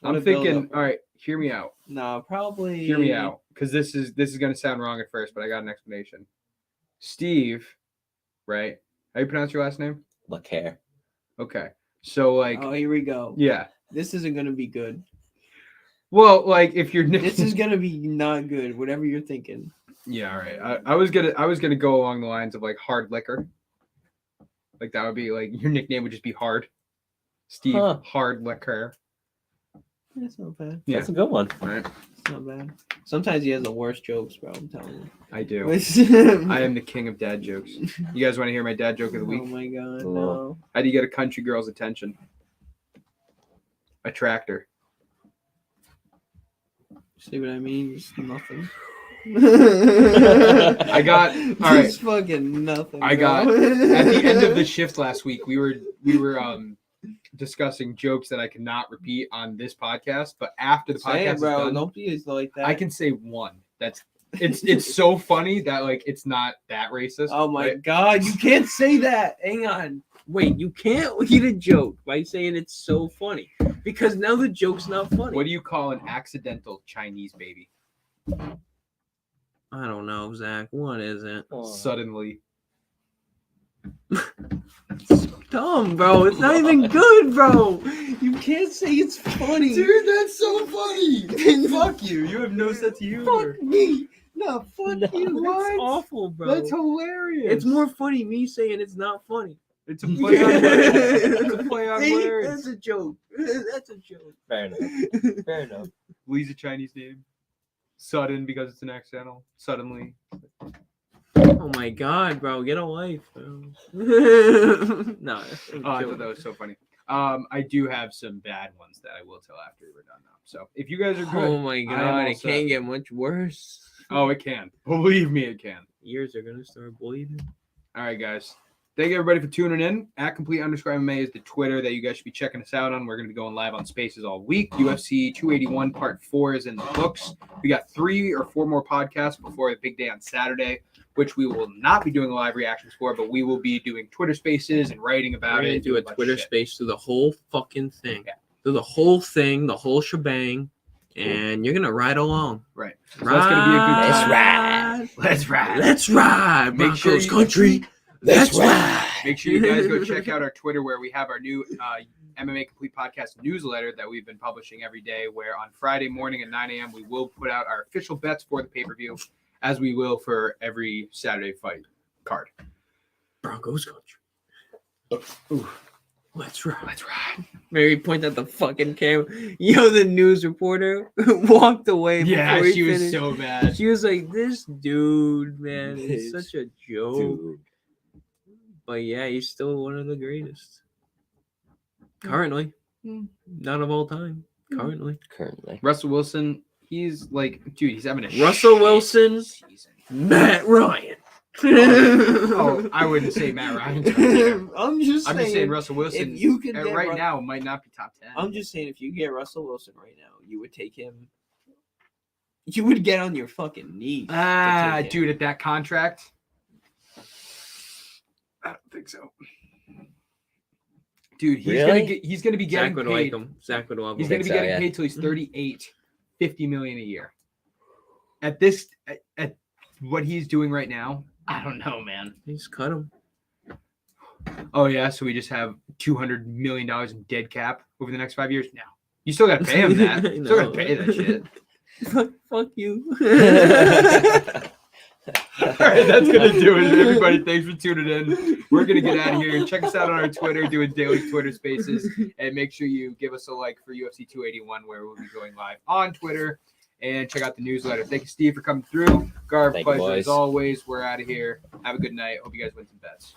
I'm thinking. All right, hear me out. No, probably. Hear me out, because this is going to sound wrong at first, but I got an explanation. Steve, right? How you pronounce your last name? LeCare. Okay, so like, Oh, here we go. yeah. This isn't gonna be good. Well, like if you're This is gonna be not good. Whatever you're thinking. yeah, all right. I was gonna go along the lines of like hard liquor. Like that would be like your nickname would just be Hard. Steve Huh. Hard Liquor. That's not bad. Yeah. That's a good one. Right. It's not bad. Sometimes he has the worst jokes, bro. I'm telling I do. you. I am the king of dad jokes. You guys want to hear my dad joke of the Oh week? my god, Cool. no. How do you get a country girl's attention? A tractor. See what I mean? Just nothing. I got all right. Just fucking nothing. I got bro. at the end of the shift last week. We were discussing jokes that I cannot repeat on this podcast, but after the Say podcast it, is bro. done, Don't be like that. I can say one. That's it's so funny that like it's not that racist. Oh my right? god, you can't say that. Hang on. Wait, you can't lead a joke by saying it's so funny. Because now the joke's not funny. What do you call an accidental Chinese baby? I don't know, Zach. What is it? Suddenly. Dumb, bro. It's not even good, bro. You can't say it's funny. Dude, that's so funny. Fuck you. You have no sense of humor. Fuck me. No, fuck No. you. What? That's awful, bro. That's hilarious. It's more funny me saying it's not funny. It's a play on words. It's a play on See? words. That's a joke. That's a joke. Fair enough. Fair enough. Lee's a Chinese name. Sudden because it's an accidental. Suddenly. Oh my god, bro. Get a life, bro. No. Oh, I thought that was so funny. I do have some bad ones that I will tell after we're done now. So if you guys are good. Oh my I am god, all it set. can't get much worse. Oh, it can. Believe me, it can. Ears are gonna start bleeding. All right, guys. Thank you, everybody, for tuning in. @complete_MMA is the Twitter that you guys should be checking us out on. We're going to be going live on Spaces all week. UFC 281 Part 4 is in the books. We got 3 or 4 more podcasts before the big day on Saturday, which we will not be doing live reactions for, but we will be doing Twitter Spaces and writing We're about gonna it. do a bunch of Twitter shit. space through the whole fucking thing. Yeah. Through the whole thing, the whole shebang. and you're gonna ride along. Right. So that's gonna be a good time. Let's ride. Let's ride. Make sure Broncos country. Let's ride. Make sure you guys go check out our Twitter where we have our new MMA Complete Podcast newsletter that we've been publishing every day, where on Friday morning at 9 a.m. we will put out our official bets for the pay-per-view, as we will for every Saturday fight card. Broncos country. Ooh. Let's ride. Let's ride. Mary point at the fucking camera. Yo, the news reporter walked away. Yeah, before he she was finished. so mad. She was like, "This dude, man, is This such a joke." Dude. But yeah, he's still one of the greatest. Currently, not of all time. Currently, Russell Wilson, he's like, dude, he's having a Russell shit Wilson, season. Matt Ryan. Oh, I wouldn't say Matt Ryan. I'm just saying Russell Wilson if you could get right now might not be top 10. I'm just saying, if you get Russell Wilson right now, you would take him. You would get on your fucking knees. to take him. Dude, at that contract, I don't think so. Dude, he's gonna be getting Zach would paid. like him. Zach would love him. He's gonna be so, getting yeah. paid till he's 38, $50 million a year. At this, at what he's doing right now, I don't know, man. Just cut him. Oh yeah, so we just have $200 million in dead cap over the next 5 years. No, you still gotta pay him that. I Still gotta know. pay that shit. Fuck you. All right, that's gonna do it, everybody. Thanks for tuning in. We're gonna get out of here. Check us out on our Twitter, doing daily Twitter Spaces, and make sure you give us a like for UFC 281, where we'll be going live on Twitter. And check out the newsletter. Thank you, Steve, for coming through. Garb, Thank you, pleasure as boys. always. We're out of here. Have a good night. Hope you guys win some bets.